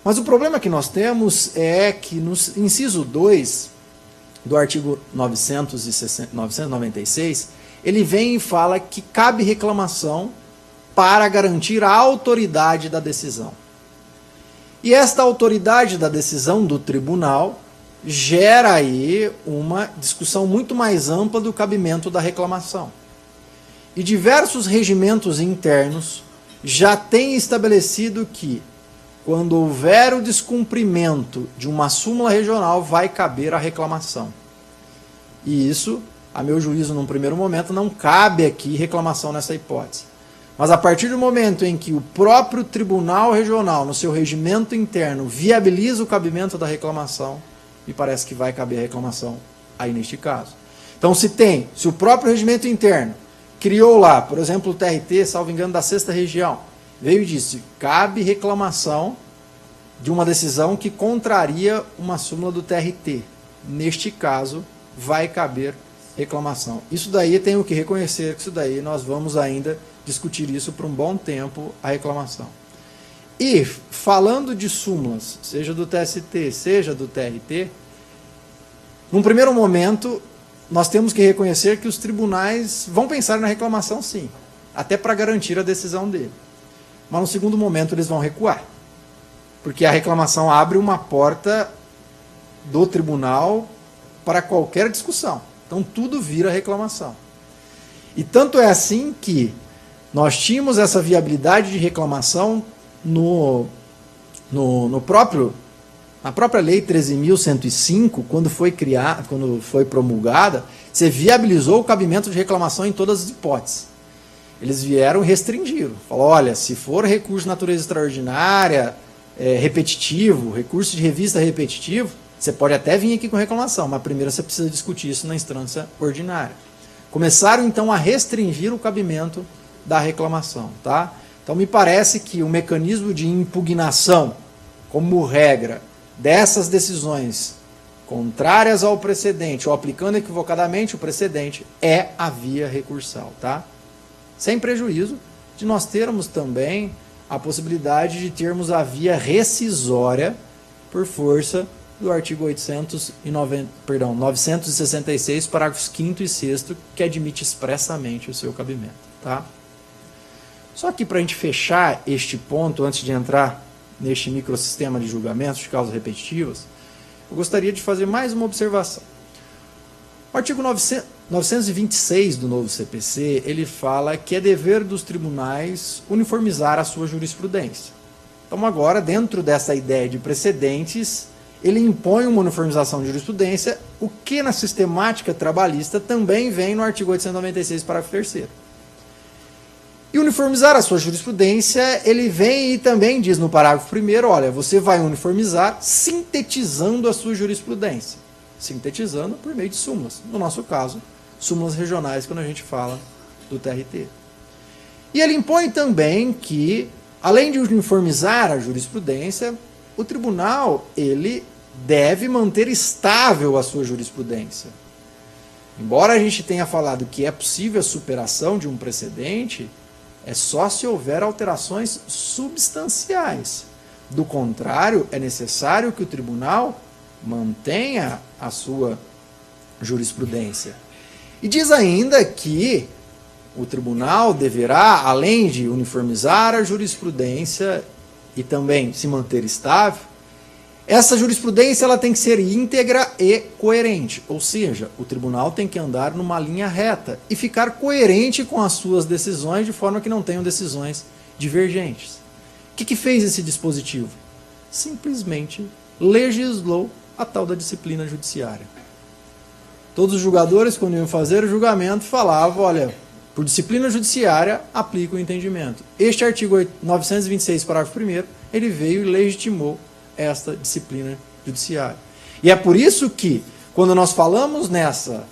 Mas o problema que nós temos é que no inciso 2 do artigo 996, ele vem e fala que cabe reclamação para garantir a autoridade da decisão. E esta autoridade da decisão do tribunal gera aí uma discussão muito mais ampla do cabimento da reclamação. E diversos regimentos internos já têm estabelecido que, quando houver o descumprimento de uma súmula regional, vai caber a reclamação. E isso, a meu juízo, num primeiro momento, não cabe aqui reclamação nessa hipótese. Mas a partir do momento em que o próprio Tribunal Regional, no seu regimento interno, viabiliza o cabimento da reclamação, me parece que vai caber a reclamação aí neste caso. Então, se o próprio regimento interno criou lá, por exemplo, o TRT, salvo engano, da 6ª região, veio e disse, cabe reclamação de uma decisão que contraria uma súmula do TRT. Neste caso, vai caber reclamação. Isso daí tenho que reconhecer que isso daí nós vamos ainda discutir isso por um bom tempo, a reclamação. E, falando de súmulas, seja do TST, seja do TRT, num primeiro momento, nós temos que reconhecer que os tribunais vão pensar na reclamação sim, até para garantir a decisão dele. Mas no segundo momento eles vão recuar, porque a reclamação abre uma porta do tribunal para qualquer discussão. Então tudo vira reclamação. E tanto é assim que nós tínhamos essa viabilidade de reclamação na própria Lei 13.105, quando foi promulgada, você viabilizou o cabimento de reclamação em todas as hipóteses. Eles vieram e restringiram. Falaram, olha, se for recurso de natureza extraordinária, repetitivo, recurso de revista repetitivo, você pode até vir aqui com reclamação, mas primeiro você precisa discutir isso na instância ordinária. Começaram, então, a restringir o cabimento da reclamação. Tá? Então, me parece que o mecanismo de impugnação, como regra, dessas decisões contrárias ao precedente ou aplicando equivocadamente o precedente, é a via recursal. Tá? Sem prejuízo de nós termos também a possibilidade de termos a via rescisória por força do artigo 966, parágrafos 5º e 6º, que admite expressamente o seu cabimento. Tá? Só que para a gente fechar este ponto, antes de entrar neste microsistema de julgamentos de causas repetitivas, eu gostaria de fazer mais uma observação. O artigo 926 do novo CPC, ele fala que é dever dos tribunais uniformizar a sua jurisprudência. Então agora, dentro dessa ideia de precedentes, ele impõe uma uniformização de jurisprudência, o que na sistemática trabalhista também vem no artigo 896, parágrafo 3º. E uniformizar a sua jurisprudência, ele vem e também diz no parágrafo 1º, olha, você vai uniformizar sintetizando a sua jurisprudência. Sintetizando por meio de súmulas. No nosso caso, súmulas regionais, quando a gente fala do TRT. E ele impõe também que, além de uniformizar a jurisprudência, o tribunal, ele deve manter estável a sua jurisprudência. Embora a gente tenha falado que é possível a superação de um precedente, é só se houver alterações substanciais. Do contrário, é necessário que o tribunal mantenha a sua jurisprudência. E diz ainda que o tribunal deverá, além de uniformizar a jurisprudência e também se manter estável, essa jurisprudência ela tem que ser íntegra e coerente, ou seja, o tribunal tem que andar numa linha reta e ficar coerente com as suas decisões de forma que não tenham decisões divergentes. O que fez esse dispositivo? Simplesmente legislou a tal da disciplina judiciária. Todos os julgadores, quando iam fazer o julgamento, falavam, olha, por disciplina judiciária, aplica o entendimento. Este artigo 926, parágrafo 1º, ele veio e legitimou esta disciplina judiciária. E é por isso que, quando nós falamos nessa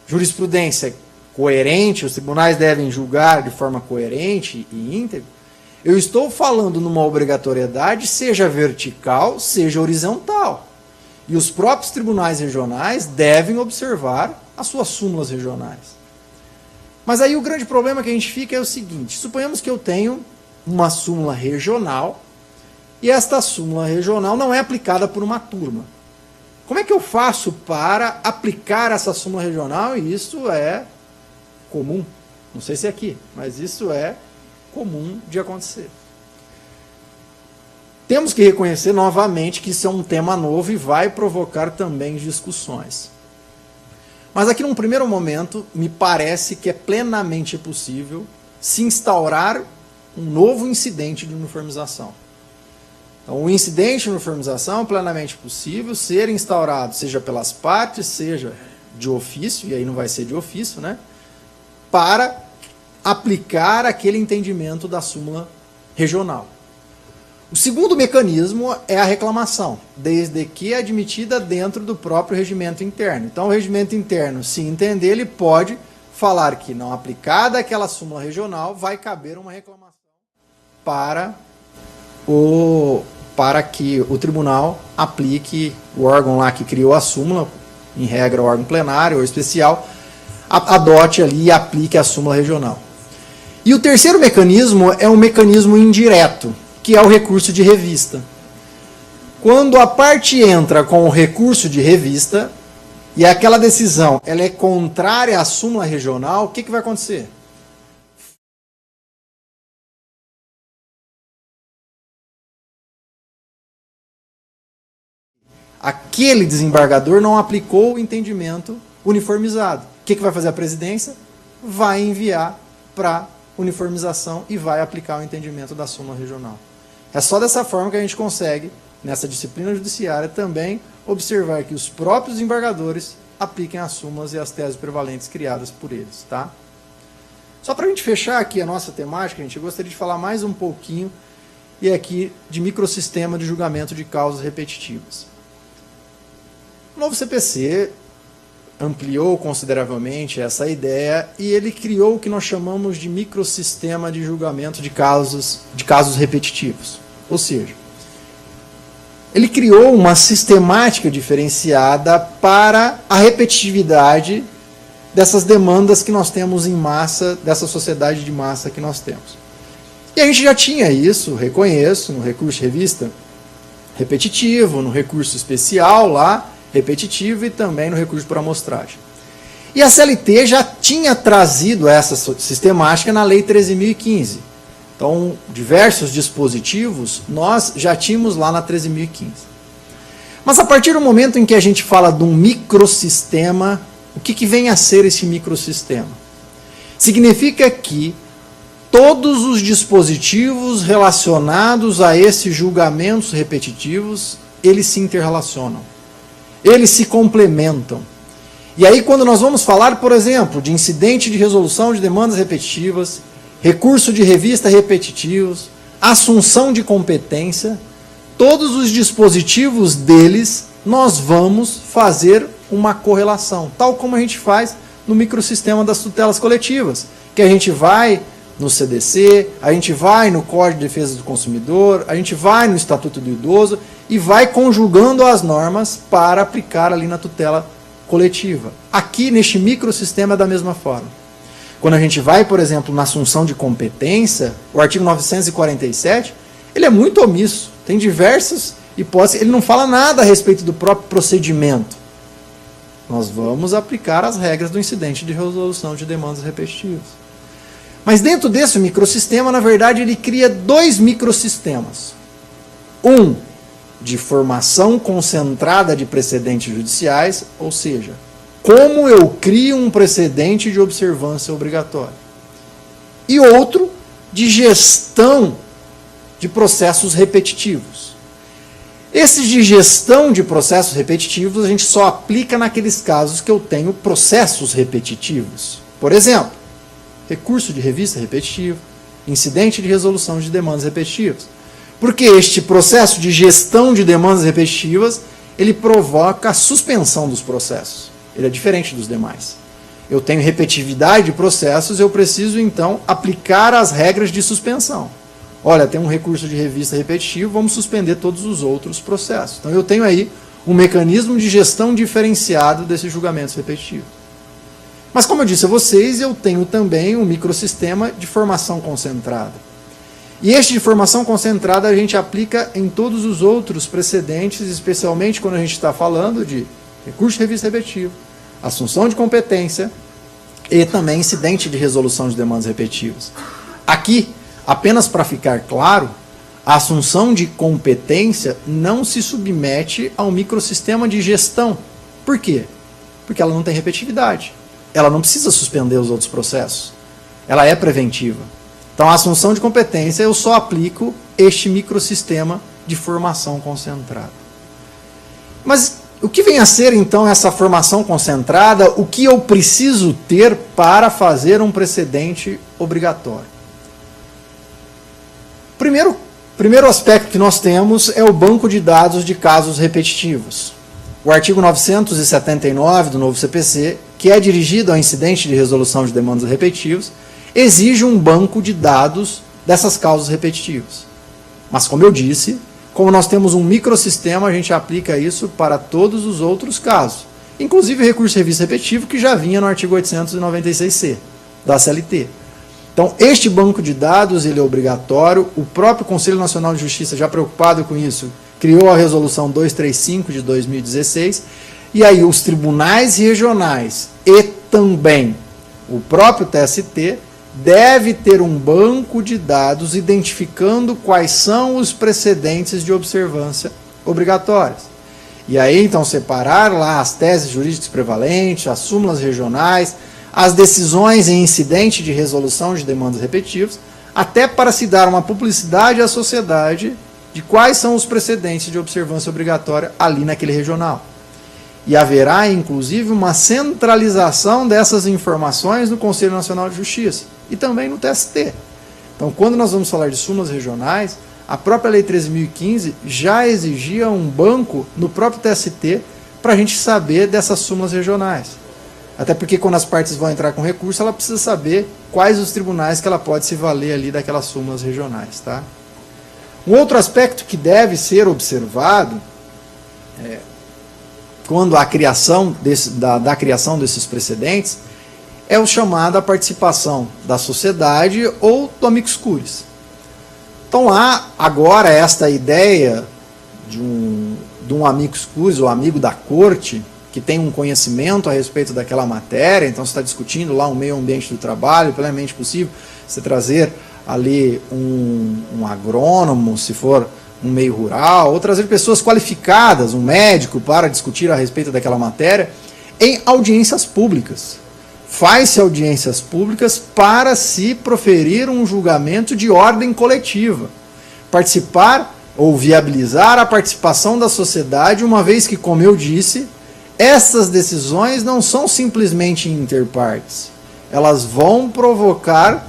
jurisprudência coerente, os tribunais devem julgar de forma coerente e íntegra, eu estou falando numa obrigatoriedade, seja vertical, seja horizontal. E os próprios tribunais regionais devem observar as suas súmulas regionais. Mas aí o grande problema que a gente fica é o seguinte, suponhamos que eu tenho uma súmula regional, e esta súmula regional não é aplicada por uma turma. Como é que eu faço para aplicar essa súmula regional? E isso é comum. Não sei se é aqui, mas isso é comum de acontecer. Temos que reconhecer novamente que isso é um tema novo e vai provocar também discussões. Mas aqui num primeiro momento, me parece que é plenamente possível se instaurar um novo incidente de uniformização. Então, o incidente de uniformização é plenamente possível ser instaurado, seja pelas partes, seja de ofício, e aí não vai ser de ofício, né? Para aplicar aquele entendimento da súmula regional. O segundo mecanismo é a reclamação, desde que é admitida dentro do próprio regimento interno. Então, o regimento interno, se entender, ele pode falar que, não aplicada aquela súmula regional, vai caber uma reclamação para que o tribunal aplique, o órgão lá que criou a súmula, em regra o órgão plenário ou especial, adote ali e aplique a súmula regional. E o terceiro mecanismo é um mecanismo indireto, que é o recurso de revista. Quando a parte entra com o recurso de revista, e aquela decisão ela é contrária à súmula regional, o que vai acontecer? Aquele desembargador não aplicou o entendimento uniformizado. O que vai fazer a presidência? Vai enviar para uniformização e vai aplicar o entendimento da súmula regional. É só dessa forma que a gente consegue, nessa disciplina judiciária, também observar que os próprios desembargadores apliquem as súmulas e as teses prevalentes criadas por eles. Tá? Só para a gente fechar aqui a nossa temática, eu gostaria de falar mais um pouquinho e aqui de microsistema de julgamento de causas repetitivas. O novo CPC ampliou consideravelmente essa ideia e ele criou o que nós chamamos de microsistema de julgamento de casos repetitivos. Ou seja, ele criou uma sistemática diferenciada para a repetitividade dessas demandas que nós temos em massa, dessa sociedade de massa que nós temos. E a gente já tinha isso, reconheço, no recurso de revista repetitivo, no recurso especial lá, repetitivo e também no recurso por amostragem. E a CLT já tinha trazido essa sistemática na Lei 13.015. Então, diversos dispositivos nós já tínhamos lá na 13.015. Mas a partir do momento em que a gente fala de um microsistema, o que vem a ser esse microsistema? Significa que todos os dispositivos relacionados a esses julgamentos repetitivos, eles se interrelacionam. Eles se complementam. E aí, quando nós vamos falar, por exemplo, de incidente de resolução de demandas repetitivas, recurso de revista repetitivos, assunção de competência, todos os dispositivos deles, nós vamos fazer uma correlação, tal como a gente faz no microsistema das tutelas coletivas, que a gente vai no CDC, a gente vai no Código de Defesa do Consumidor, a gente vai no Estatuto do Idoso e vai conjugando as normas para aplicar ali na tutela coletiva. Aqui, neste microsistema, é da mesma forma. Quando a gente vai, por exemplo, na assunção de competência, o artigo 947, ele é muito omisso, tem diversas hipóteses, ele não fala nada a respeito do próprio procedimento. Nós vamos aplicar as regras do incidente de resolução de demandas repetitivas. Mas dentro desse microsistema, na verdade, ele cria dois microsistemas. Um de formação concentrada de precedentes judiciais, ou seja, como eu crio um precedente de observância obrigatória. E outro de gestão de processos repetitivos. Esses de gestão de processos repetitivos a gente só aplica naqueles casos que eu tenho processos repetitivos. Por exemplo, recurso de revista repetitivo, incidente de resolução de demandas repetitivas. Porque este processo de gestão de demandas repetitivas, ele provoca a suspensão dos processos. Ele é diferente dos demais. Eu tenho repetitividade de processos, eu preciso então aplicar as regras de suspensão. Olha, tem um recurso de revista repetitivo, vamos suspender todos os outros processos. Então eu tenho aí um mecanismo de gestão diferenciado desses julgamentos repetitivos. Mas como eu disse a vocês, eu tenho também um microsistema de formação concentrada. E este de formação concentrada a gente aplica em todos os outros precedentes, especialmente quando a gente está falando de recurso de revista repetitivo, assunção de competência e também incidente de resolução de demandas repetitivas. Aqui, apenas para ficar claro, a assunção de competência não se submete ao microsistema de gestão. Por quê? Porque ela não tem repetitividade. Ela não precisa suspender os outros processos. Ela é preventiva. Então, a assunção de competência, eu só aplico este microsistema de formação concentrada. Mas o que vem a ser, então, essa formação concentrada? O que eu preciso ter para fazer um precedente obrigatório? Primeiro aspecto que nós temos é o banco de dados de casos repetitivos. O artigo 979 do novo CPC, que é dirigido ao incidente de resolução de demandas repetitivas, exige um banco de dados dessas causas repetitivas. Mas, como eu disse, como nós temos um microsistema, a gente aplica isso para todos os outros casos. Inclusive recurso de revista repetitivo, que já vinha no artigo 896C da CLT. Então, este banco de dados ele é obrigatório. O próprio Conselho Nacional de Justiça, já preocupado com isso, criou a Resolução 235 de 2016. E aí os tribunais regionais e também o próprio TST deve ter um banco de dados identificando quais são os precedentes de observância obrigatórias. E aí, então, separar lá as teses jurídicas prevalentes, as súmulas regionais, as decisões em incidente de resolução de demandas repetitivas, até para se dar uma publicidade à sociedade de quais são os precedentes de observância obrigatória ali naquele regional. E haverá, inclusive, uma centralização dessas informações no Conselho Nacional de Justiça e também no TST. Então, quando nós vamos falar de súmulas regionais, a própria Lei 13.015 já exigia um banco no próprio TST para a gente saber dessas súmulas regionais. Até porque quando as partes vão entrar com recurso, ela precisa saber quais os tribunais que ela pode se valer ali daquelas súmulas regionais. Tá? Um outro aspecto que deve ser observado quando a criação da criação desses precedentes é o chamado a participação da sociedade ou do amicus curiae. Então há agora esta ideia de um amicus curiae, ou amigo da corte, que tem um conhecimento a respeito daquela matéria. Então você está discutindo lá um meio ambiente do trabalho, plenamente possível você trazer ali um agrônomo, se for um meio rural, ou trazer pessoas qualificadas, um médico, para discutir a respeito daquela matéria, em audiências públicas. Faz-se audiências públicas para se proferir um julgamento de ordem coletiva. Participar ou viabilizar a participação da sociedade, uma vez que, como eu disse, essas decisões não são simplesmente interpartes. Elas vão provocar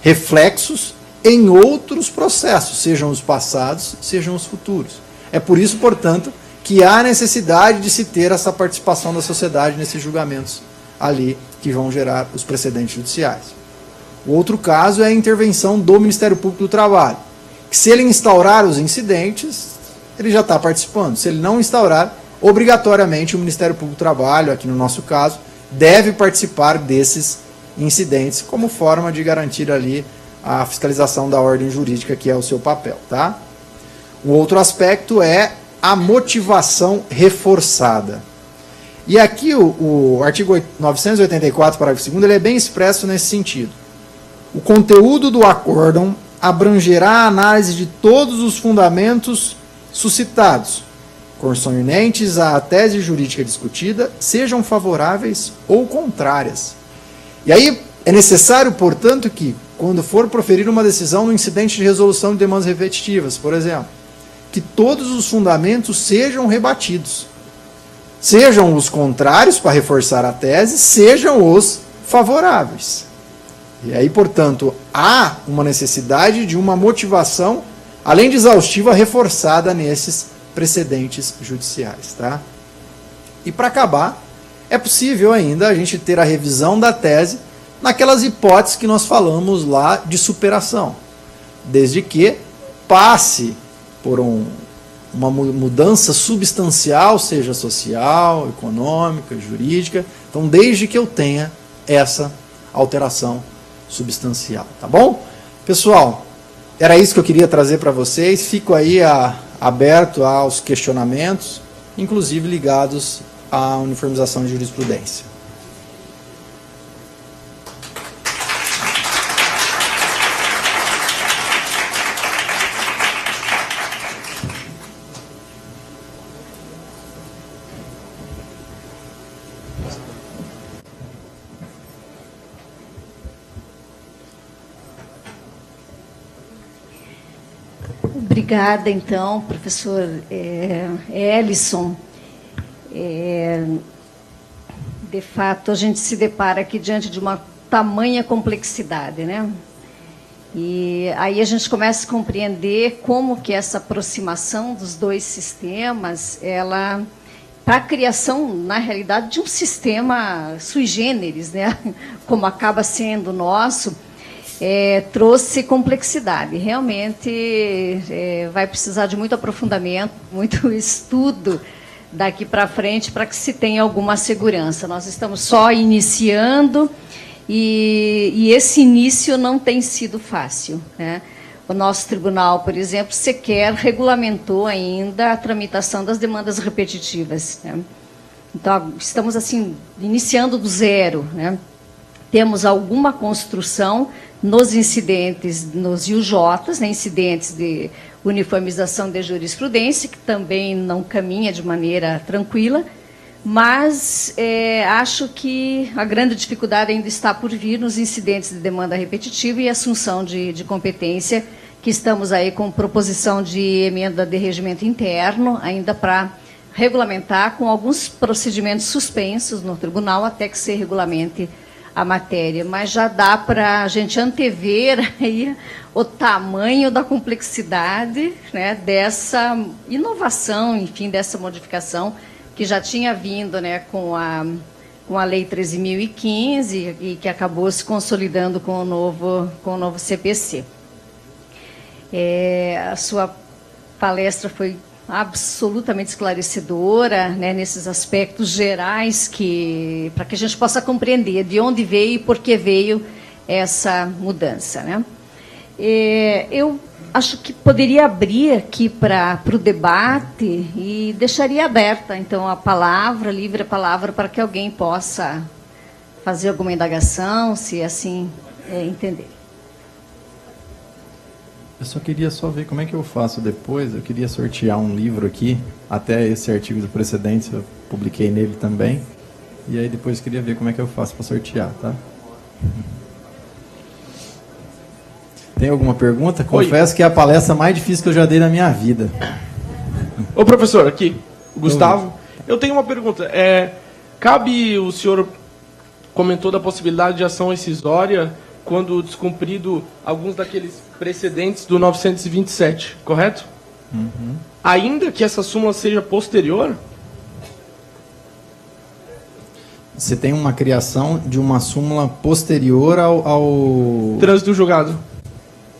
reflexos em outros processos, sejam os passados, sejam os futuros. É por isso, portanto, que há necessidade de se ter essa participação da sociedade nesses julgamentos ali que vão gerar os precedentes judiciais. O outro caso é a intervenção do Ministério Público do Trabalho, que se ele instaurar os incidentes, ele já está participando. Se ele não instaurar, obrigatoriamente o Ministério Público do Trabalho, aqui no nosso caso, deve participar desses incidentes como forma de garantir ali a fiscalização da ordem jurídica, que é o seu papel, tá? O outro aspecto é a motivação reforçada. E aqui o artigo 984, parágrafo 2º, ele é bem expresso nesse sentido. O conteúdo do acórdão abrangerá a análise de todos os fundamentos suscitados, concernentes à tese jurídica discutida, sejam favoráveis ou contrárias. E aí é necessário, portanto, que, quando for proferir uma decisão no incidente de resolução de demandas repetitivas, por exemplo, que todos os fundamentos sejam rebatidos. Sejam os contrários para reforçar a tese, sejam os favoráveis. E aí, portanto, há uma necessidade de uma motivação, além de exaustiva, reforçada nesses precedentes judiciais. Tá? E para acabar, é possível ainda a gente ter a revisão da tese naquelas hipóteses que nós falamos lá de superação, desde que passe por uma mudança substancial, seja social, econômica, jurídica, então desde que eu tenha essa alteração substancial, tá bom? Pessoal, era isso que eu queria trazer para vocês, fico aí aberto aos questionamentos, inclusive ligados à uniformização de jurisprudência. Obrigada, então, professor Ellison. De fato, a gente se depara aqui diante de uma tamanha complexidade, né? E aí a gente começa a compreender como que essa aproximação dos dois sistemas, ela, para a criação, na realidade, de um sistema sui generis, né? Como acaba sendo o nosso, trouxe complexidade. Realmente vai precisar de muito aprofundamento, muito estudo daqui para frente para que se tenha alguma segurança. Nós estamos só iniciando e esse início não tem sido fácil, né? O nosso tribunal, por exemplo, sequer regulamentou ainda a tramitação das demandas repetitivas, né? Então, estamos assim iniciando do zero, né? Temos alguma construção nos incidentes, nos IUJs, né, incidentes de uniformização de jurisprudência, que também não caminha de maneira tranquila, mas acho que a grande dificuldade ainda está por vir nos incidentes de demanda repetitiva e assunção de competência, que estamos aí com proposição de emenda de regimento interno, ainda para regulamentar com alguns procedimentos suspensos no tribunal, até que se regulamente a matéria, mas já dá para a gente antever aí o tamanho da complexidade, né, dessa inovação, enfim, dessa modificação que já tinha vindo, né, com a Lei 13.015 e que acabou se consolidando com o novo CPC. A sua palestra foi absolutamente esclarecedora, né, nesses aspectos gerais, para que a gente possa compreender de onde veio e por que veio essa mudança, né? Eu acho que poderia abrir aqui para o debate e deixaria aberta, então, a palavra, livre a palavra, para que alguém possa fazer alguma indagação, se assim entender. Eu só queria ver como é que eu faço depois. Eu queria sortear um livro aqui, até esse artigo do precedente, eu publiquei nele também. E aí depois queria ver como é que eu faço para sortear, tá? Tem alguma pergunta? Confesso que é a palestra mais difícil que eu já dei na minha vida. Ô professor, aqui, o Gustavo. Eu tenho uma pergunta. Cabe, o senhor comentou da possibilidade de ação rescisória quando descumprido alguns daqueles precedentes do 927, correto? Uhum. Ainda que essa súmula seja posterior? Você tem uma criação de uma súmula posterior ao... Trânsito julgado.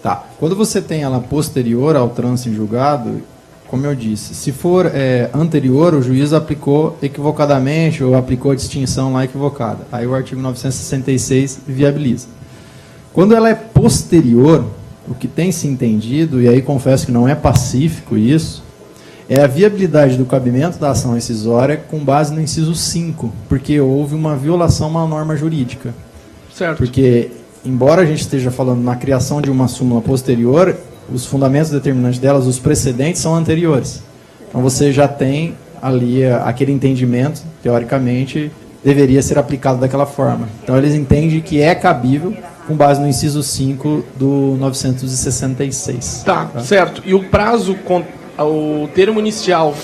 Tá. Quando você tem ela posterior ao trânsito em julgado, como eu disse, se for anterior, o juiz aplicou equivocadamente ou aplicou a distinção lá equivocada. Aí o artigo 966 viabiliza. Quando ela é posterior, o que tem se entendido, e aí confesso que não é pacífico isso, é a viabilidade do cabimento da ação rescisória com base no inciso 5, porque houve uma violação a uma norma jurídica. Certo. Porque, embora a gente esteja falando na criação de uma súmula posterior, os fundamentos determinantes delas, os precedentes, são anteriores. Então você já tem ali aquele entendimento, teoricamente, deveria ser aplicado daquela forma. Então eles entendem que é cabível com base no inciso 5 do 966. Tá, certo. E o prazo, o termo inicial,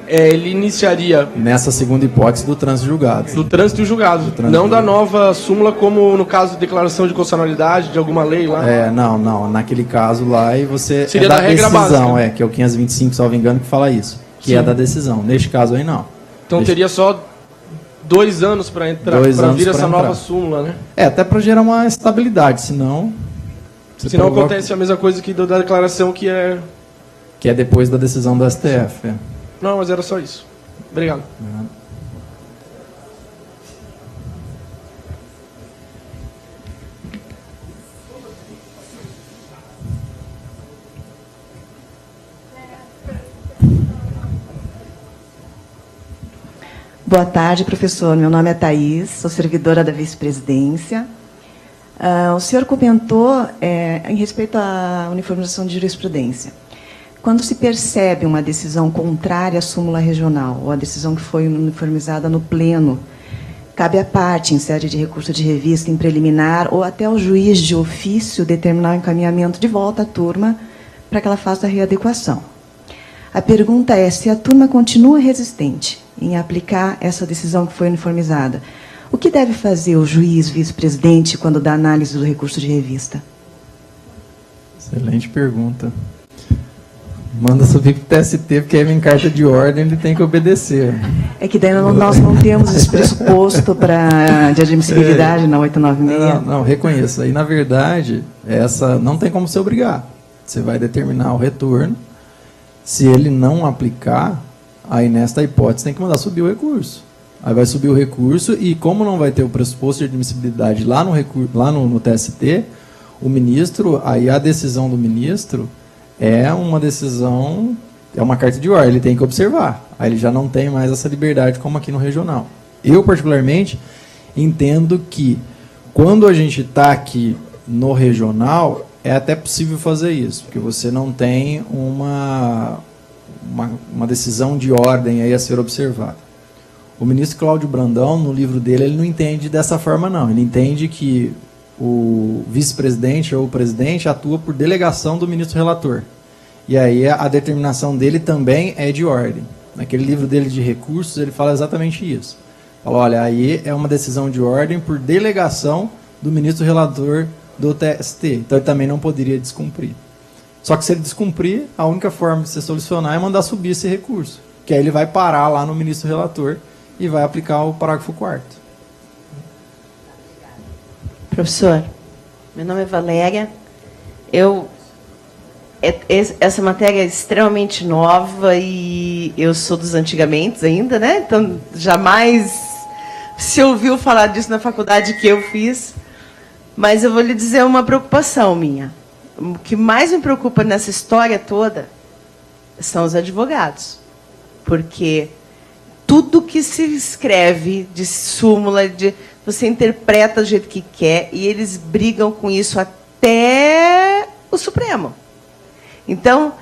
ele iniciaria... Nessa segunda hipótese do trânsito julgado. Do trânsito julgado, não da nova súmula, como no caso de declaração de constitucionalidade de alguma lei lá. Não. Naquele caso lá, e você... Seria da regra decisão, básica. que é o 525, salvo engano, que fala isso. Que é da decisão. Neste caso aí, não. Então teria só 2 anos para entrar, para vir essa nova súmula, né? Até para gerar uma estabilidade, senão... Senão acontece a mesma coisa que da declaração, que é... Que é depois da decisão do STF. Não, mas era só isso. Obrigado. Boa tarde, professor. Meu nome é Thaís, sou servidora da vice-presidência. O senhor comentou em respeito à uniformização de jurisprudência. Quando se percebe uma decisão contrária à súmula regional, ou a decisão que foi uniformizada no pleno, cabe à parte, em sede de recurso de revista, em preliminar, ou até ao juiz de ofício determinar o encaminhamento de volta à turma para que ela faça a readequação. A pergunta é se a turma continua resistente em aplicar essa decisão que foi uniformizada. O que deve fazer o juiz vice-presidente quando dá análise do recurso de revista? Excelente pergunta. Manda subir para o TST, porque aí vem carta de ordem, ele tem que obedecer. É que daí nós não temos esse pressuposto de admissibilidade na 896. Não, reconheço. Aí, na verdade, não tem como se obrigar. Você vai determinar o retorno. Se ele não aplicar, aí nesta hipótese tem que mandar subir o recurso. Aí vai subir o recurso e, como não vai ter o pressuposto de admissibilidade lá no TST, o ministro, aí a decisão do ministro é uma decisão, é uma carta de ordem, ele tem que observar. Aí ele já não tem mais essa liberdade como aqui no regional. Eu, particularmente, entendo que quando a gente está aqui no regional, é até possível fazer isso, porque você não tem uma decisão de ordem aí a ser observada. O ministro Cláudio Brandão, no livro dele, ele não entende dessa forma, não. Ele entende que o vice-presidente ou o presidente atua por delegação do ministro relator. E aí a determinação dele também é de ordem. Naquele livro dele de recursos, ele fala exatamente isso. Fala, olha, aí é uma decisão de ordem por delegação do ministro relator do TST. Então ele também não poderia descumprir. Só que se ele descumprir, a única forma de se solucionar é mandar subir esse recurso. Que aí ele vai parar lá no ministro relator e vai aplicar o parágrafo 4º. Professor, meu nome é Valéria. Essa matéria é extremamente nova e eu sou dos antigamente ainda, né? Então, jamais se ouviu falar disso na faculdade que eu fiz. Mas eu vou lhe dizer uma preocupação minha. O que mais me preocupa nessa história toda são os advogados. Porque tudo que se escreve de súmula, você interpreta do jeito que quer, e eles brigam com isso até o Supremo. Então,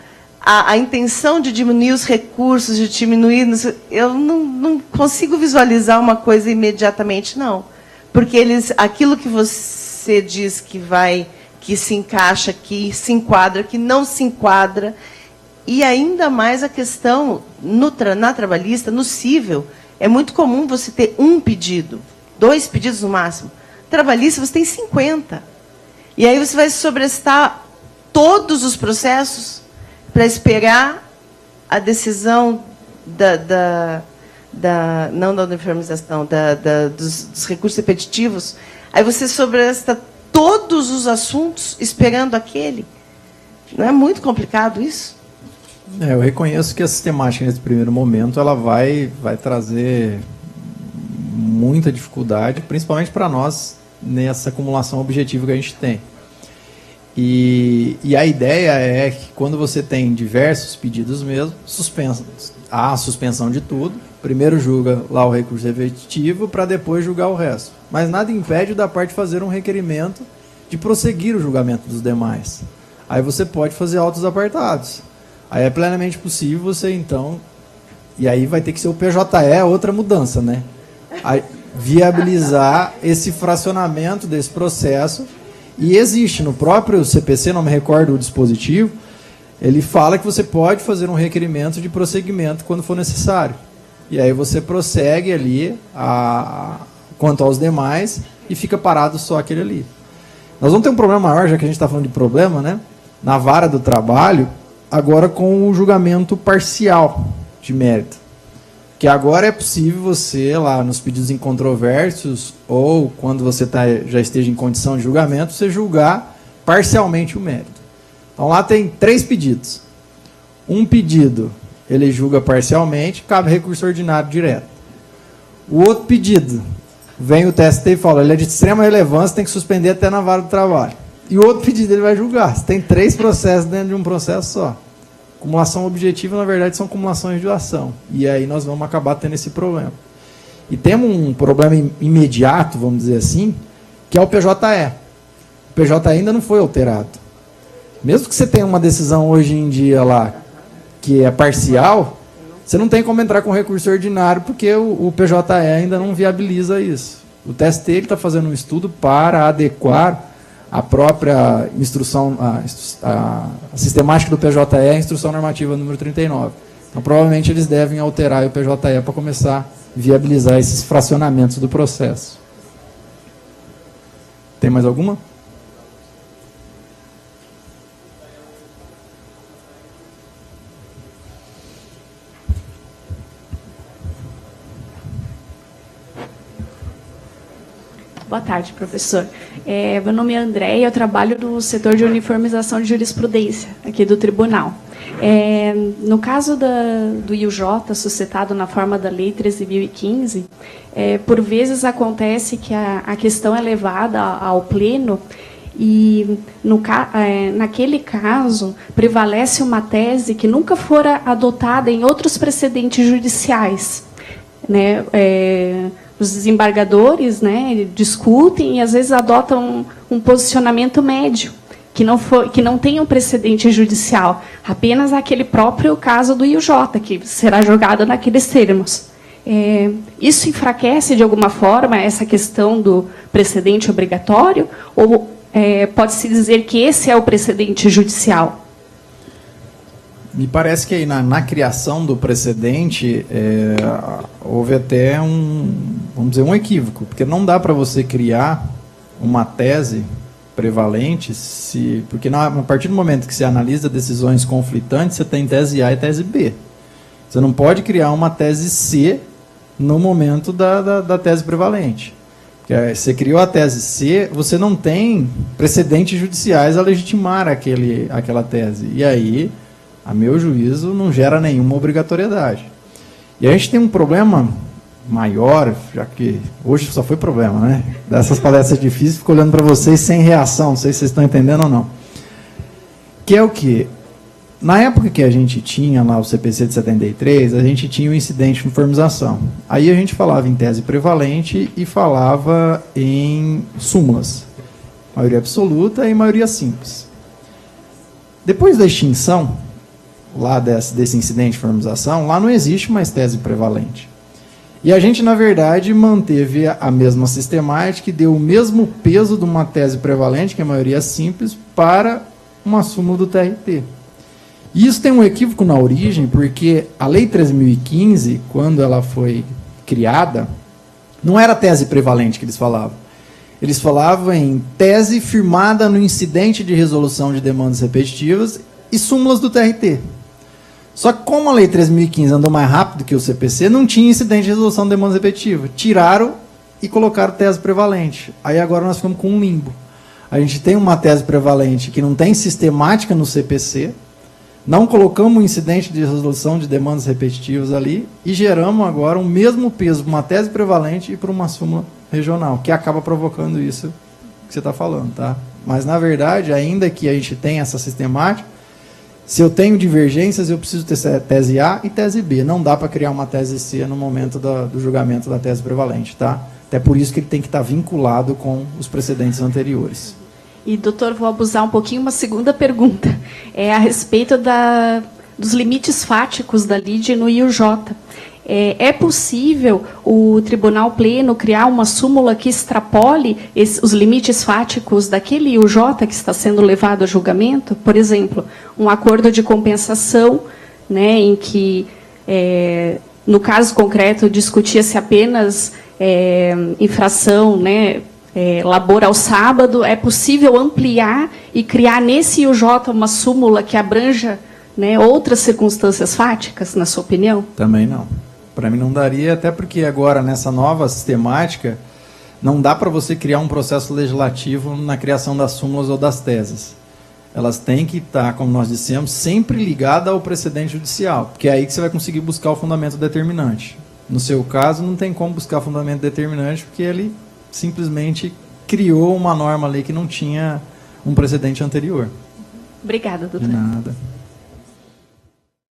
a intenção de diminuir os recursos, de diminuir... Eu não consigo visualizar uma coisa imediatamente, não. Porque aquilo que você diz que se encaixa, que se enquadra, que não se enquadra... E ainda mais a questão, na trabalhista, no cível, é muito comum você ter um pedido, 2 pedidos no máximo. Trabalhista, você tem 50. E aí você vai sobrestar todos os processos para esperar a decisão não da uniformização, dos recursos repetitivos, aí você sobresta todos os assuntos esperando aquele. Não é muito complicado isso? Eu reconheço que a sistemática, nesse primeiro momento, ela vai trazer muita dificuldade, principalmente para nós, nessa acumulação objetiva que a gente tem. E a ideia é que, quando você tem diversos pedidos mesmo, há a suspensão de tudo. Primeiro julga lá o recurso repetitivo, para depois julgar o resto. Mas nada impede da parte fazer um requerimento de prosseguir o julgamento dos demais. Aí você pode fazer autos apartados. Aí é plenamente possível você, então... E aí vai ter que ser o PJE, outra mudança, né? Aí, viabilizar esse fracionamento desse processo. E existe no próprio CPC, não me recordo o dispositivo, ele fala que você pode fazer um requerimento de prosseguimento quando for necessário. E aí você prossegue ali quanto aos demais e fica parado só aquele ali. Nós vamos ter um problema maior, já que a gente está falando de problema, né? Na vara do trabalho, agora com o julgamento parcial de mérito. Que agora é possível você, lá nos pedidos incontroversos, ou quando você já esteja em condição de julgamento, você julgar parcialmente o mérito. Então lá tem 3 pedidos. Um pedido, ele julga parcialmente, cabe recurso ordinário direto. O outro pedido, vem o TST e fala, ele é de extrema relevância, tem que suspender até na vara do trabalho. E o outro pedido ele vai julgar. Você tem 3 processos dentro de um processo só. Acumulação objetiva, na verdade, são acumulações de ação. E aí nós vamos acabar tendo esse problema. E temos um problema imediato, vamos dizer assim, que é o PJE. O PJE ainda não foi alterado. Mesmo que você tenha uma decisão hoje em dia lá que é parcial, você não tem como entrar com recurso ordinário, porque o PJE ainda não viabiliza isso. O TST está fazendo um estudo para adequar a própria instrução, a sistemática do PJE à instrução normativa número 39. Então, provavelmente, eles devem alterar o PJE para começar a viabilizar esses fracionamentos do processo. Tem mais alguma? Boa tarde, professor. Meu nome é André e eu trabalho no setor de uniformização de jurisprudência, aqui do tribunal. No caso do IUJ, suscitado na forma da Lei 13.015, por vezes acontece que a questão é levada ao pleno e, naquele caso, prevalece uma tese que nunca fora adotada em outros precedentes judiciais, né? Os desembargadores, né, discutem e às vezes adotam um posicionamento médio, que não tem um precedente judicial, apenas aquele próprio caso do IUJ, que será julgado naqueles termos. Isso enfraquece de alguma forma essa questão do precedente obrigatório, ou pode-se dizer que esse é o precedente judicial? Me parece que aí na criação do precedente houve até vamos dizer, um equívoco, porque não dá para você criar uma tese prevalente, porque a partir do momento que você analisa decisões conflitantes, você tem tese A e tese B. Você não pode criar uma tese C no momento da tese prevalente. Porque você criou a tese C, você não tem precedentes judiciais a legitimar aquela tese. E aí, a meu juízo, não gera nenhuma obrigatoriedade. E a gente tem um problema maior, já que hoje só foi problema, né? Dessas palestras difíceis, fico olhando para vocês sem reação, não sei se vocês estão entendendo ou não. Que é o quê? Na época que a gente tinha lá o CPC de 73, a gente tinha o incidente de uniformização. Aí a gente falava em tese prevalente e falava em súmulas. Maioria absoluta e maioria simples. Depois da extinção lá desse incidente de uniformização, lá não existe mais tese prevalente. E a gente, na verdade, manteve a mesma sistemática e deu o mesmo peso de uma tese prevalente, que é a maioria simples, para uma súmula do TRT. E isso tem um equívoco na origem, porque a Lei 13.015, quando ela foi criada, não era tese prevalente que eles falavam. Eles falavam em tese firmada no incidente de resolução de demandas repetitivas e súmulas do TRT. Só que como a Lei 3.015 andou mais rápido que o CPC, não tinha incidente de resolução de demandas repetitivas. Tiraram e colocaram tese prevalente. Aí agora nós ficamos com um limbo. A gente tem uma tese prevalente que não tem sistemática no CPC, não colocamos um incidente de resolução de demandas repetitivas ali e geramos agora o mesmo peso para uma tese prevalente e para uma súmula regional, que acaba provocando isso que você está falando, tá? Mas, na verdade, ainda que a gente tenha essa sistemática, se eu tenho divergências, eu preciso ter tese A e tese B. Não dá para criar uma tese C no momento do julgamento da tese prevalente, tá? Até por isso que ele tem que estar vinculado com os precedentes anteriores. E, doutor, vou abusar um pouquinho, uma segunda pergunta. É a respeito dos limites fáticos da lide no IUJ. É possível o Tribunal Pleno criar uma súmula que extrapole os limites fáticos daquele IUJ que está sendo levado a julgamento? Por exemplo, um acordo de compensação, né, em que, no caso concreto, discutia-se apenas infração, né, labor ao sábado. É possível ampliar e criar nesse IUJ uma súmula que abranja, né, outras circunstâncias fáticas, na sua opinião? Também não. Para mim não daria, até porque agora, nessa nova sistemática, não dá para você criar um processo legislativo na criação das súmulas ou das teses. Elas têm que estar, como nós dissemos, sempre ligadas ao precedente judicial, porque é aí que você vai conseguir buscar o fundamento determinante. No seu caso, não tem como buscar fundamento determinante, porque ele simplesmente criou uma norma ali que não tinha um precedente anterior. Obrigada, doutor. De nada.